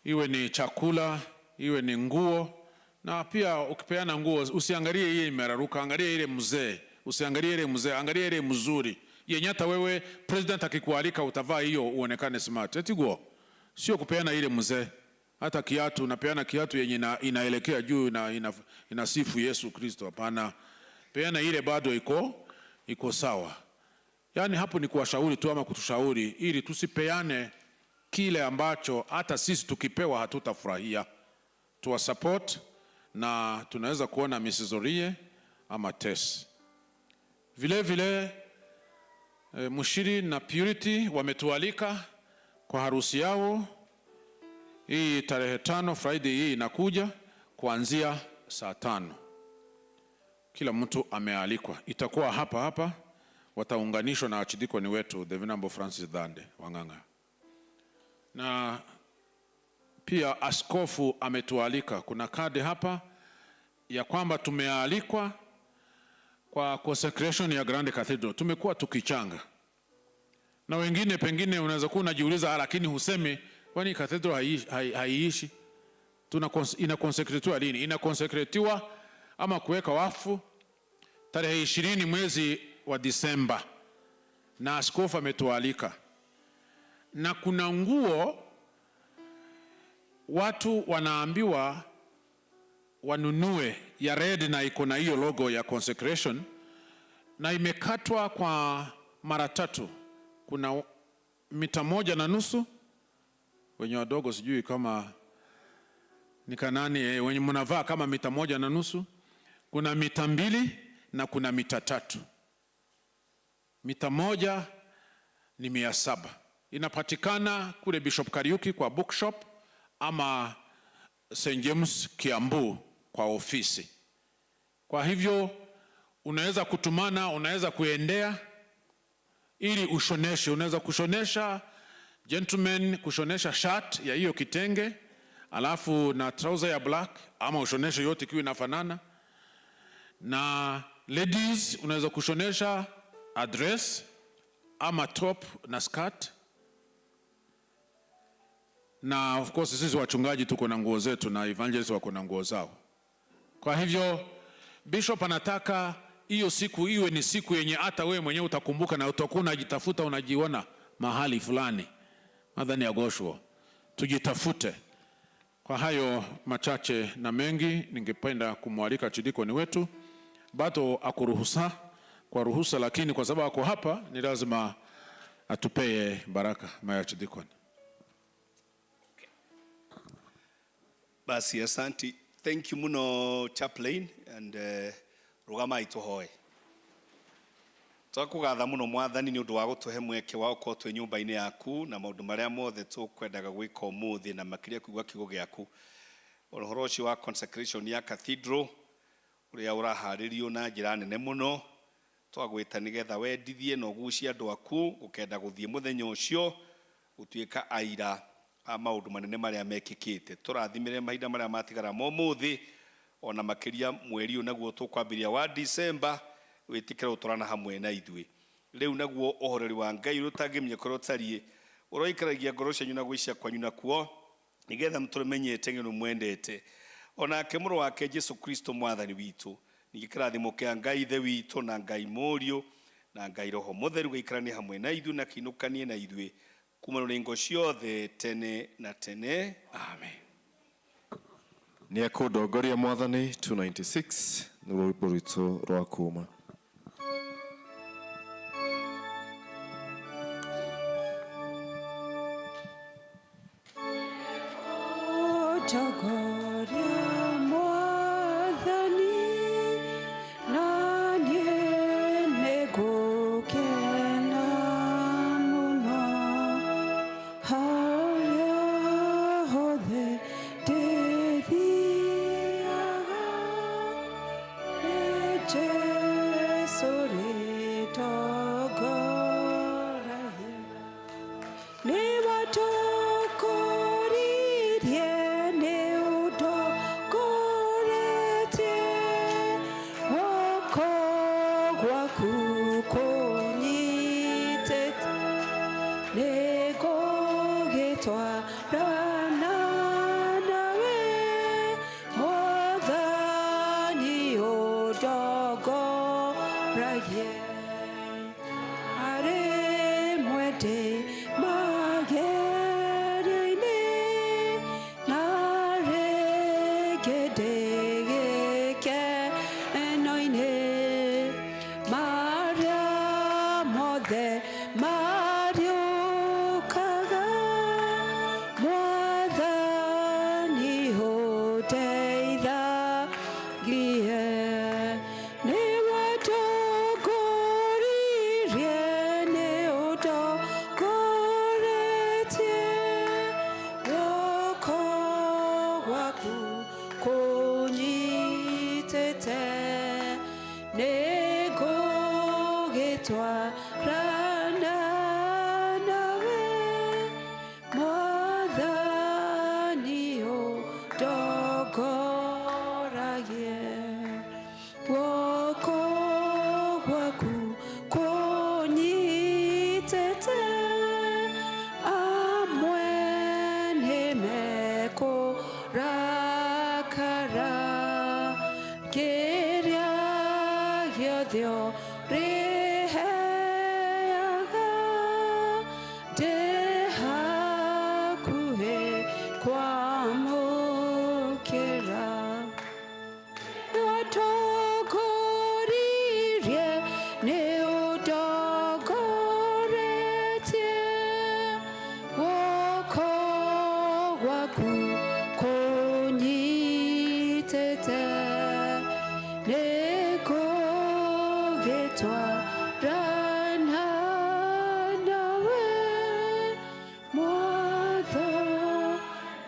iwe ni chakula, iwe ni nguo. Na pia ukipeana nguo usiangalie ile imeraruka, angalia ile mzee, usiangalie ile mzee, angalia ile mzuri yenye hata wewe president akikualika utavaa hiyo uonekane smart. Eti nguo sio kupeana ile mzee. Hata kiatu unapeana kiatu yenye inaelekea juu na inasifu Yesu Kristo. Hapana, peana ile bado iko sawa. Yani hapo ni kuwashauri tu ama kutushauri, ili tusipeane kile ambacho hata sisi tukipewa hatutafurahia. Tuwa support, na tunaweza kuona Mrs. Orie ama Tess. Vile Mushiri na Purity wametualika kwa harusi yao. Hii tarehe 5 Friday hii inakuja kuanzia saa 5. Kila mtu amealikwa. Itakuwa hapa. Wataunganishwa na archdeacon wetu The Venerable Francis Dhande Wanganga. Na pia askofu ametualika. Kuna kadi hapa ya kwamba tumealikwa kwa consecration ya Grand Cathedral. Tumekuwa tukichanga. Na wengine pengine unaweza kuwa unajiuliza, lakini husemi kwani cathedral haiishi? Ina consecratiwa lini? Ina consecratiwa ama kuweka wafu tarehe 20 mwezi wa Disemba, na askofu ametualika. Na kuna nguo watu wanaambiwa wanunue ya red na iko na hiyo logo ya consecration, na imekatwa kwa mara 3. Kuna mita 1.5, wenye wadogo sijui kama ni kanani, wenye mnavaa kama mita 1.5. Kuna mita 2 na kuna mita 3. Mita 1 ni 700. Inapatikana kule Bishop Kariuki kwa bookshop ama St. James Kiambu kwa ofisi. Kwa hivyo unaweza kutumana, unaweza kuendea ili ushoneshe. Unaweza kushonesha gentleman, kushonesha shirt ya hiyo kitenge, alafu na trouser ya black, ama ushoneshe yote kiwe inafanana. Na ladies unaweza kushonesha a dress ama top na skirt. Na of course sisi wachungaji tuko na nguo zetu na evangelists wako na nguo zao. Kwa hivyo bishop anataka hiyo siku iwe ni siku yenye hata wewe mwenyewe utakumbuka na utakuwa unajitafuta, unajiona mahali fulani. Nadhani agosho tujitafute. Kwa hayo machache na mengi, ningependa kumwalika archdeacon wetu bado akuruhusa kwa ruhusa, lakini kwa sababu ako hapa ni lazima atupee baraka. My archdeacon. Basi asante. Thank you muno chaplain, and rugama ituhoe. Twakugatha muno mwathani ni undu wa gutuhe mweke wa uko twe nyumba-ini yaku na maundu maria mothe tukwendaga gwika umuthi na makiria kuigwa kiugo giaku. Uhoro ucio wa consecration ya cathedral uria uraharirio na njira nene muno, twagwita nigetha wendithie na ugucie andu aku ukenda guthie muthenya ucio utuika aira a maundu manene maria mekikite. Turathimire mahinda maria matigara momuthi ona makiria mweri unaguo tukwambiria wa December, witikira uturana hamwe na ithui. Riu naguo uhoreri wa Ngai rutangimenya korwo tarie uroikaragia ngoro cianyu na gwicia kwanyu nakuo nigetha mtumenyete ngeno mwendete onake mũrũ wake Jesu Kristo mwathani witũ ningĩ kĩrathimo kĩa Ngai ithe witũ na Ngai Mũriũ na Ngai Roho Mũtheru gĩikaranie hamwe na ithuĩ na kinũkanie na ithuĩ kuma rũrengo ciothe tene na tene. Amen. Nĩ ekũndongoria mwathani 296 nĩ rwĩmbo rwitũ rwa kuuma.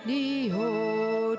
Ni ho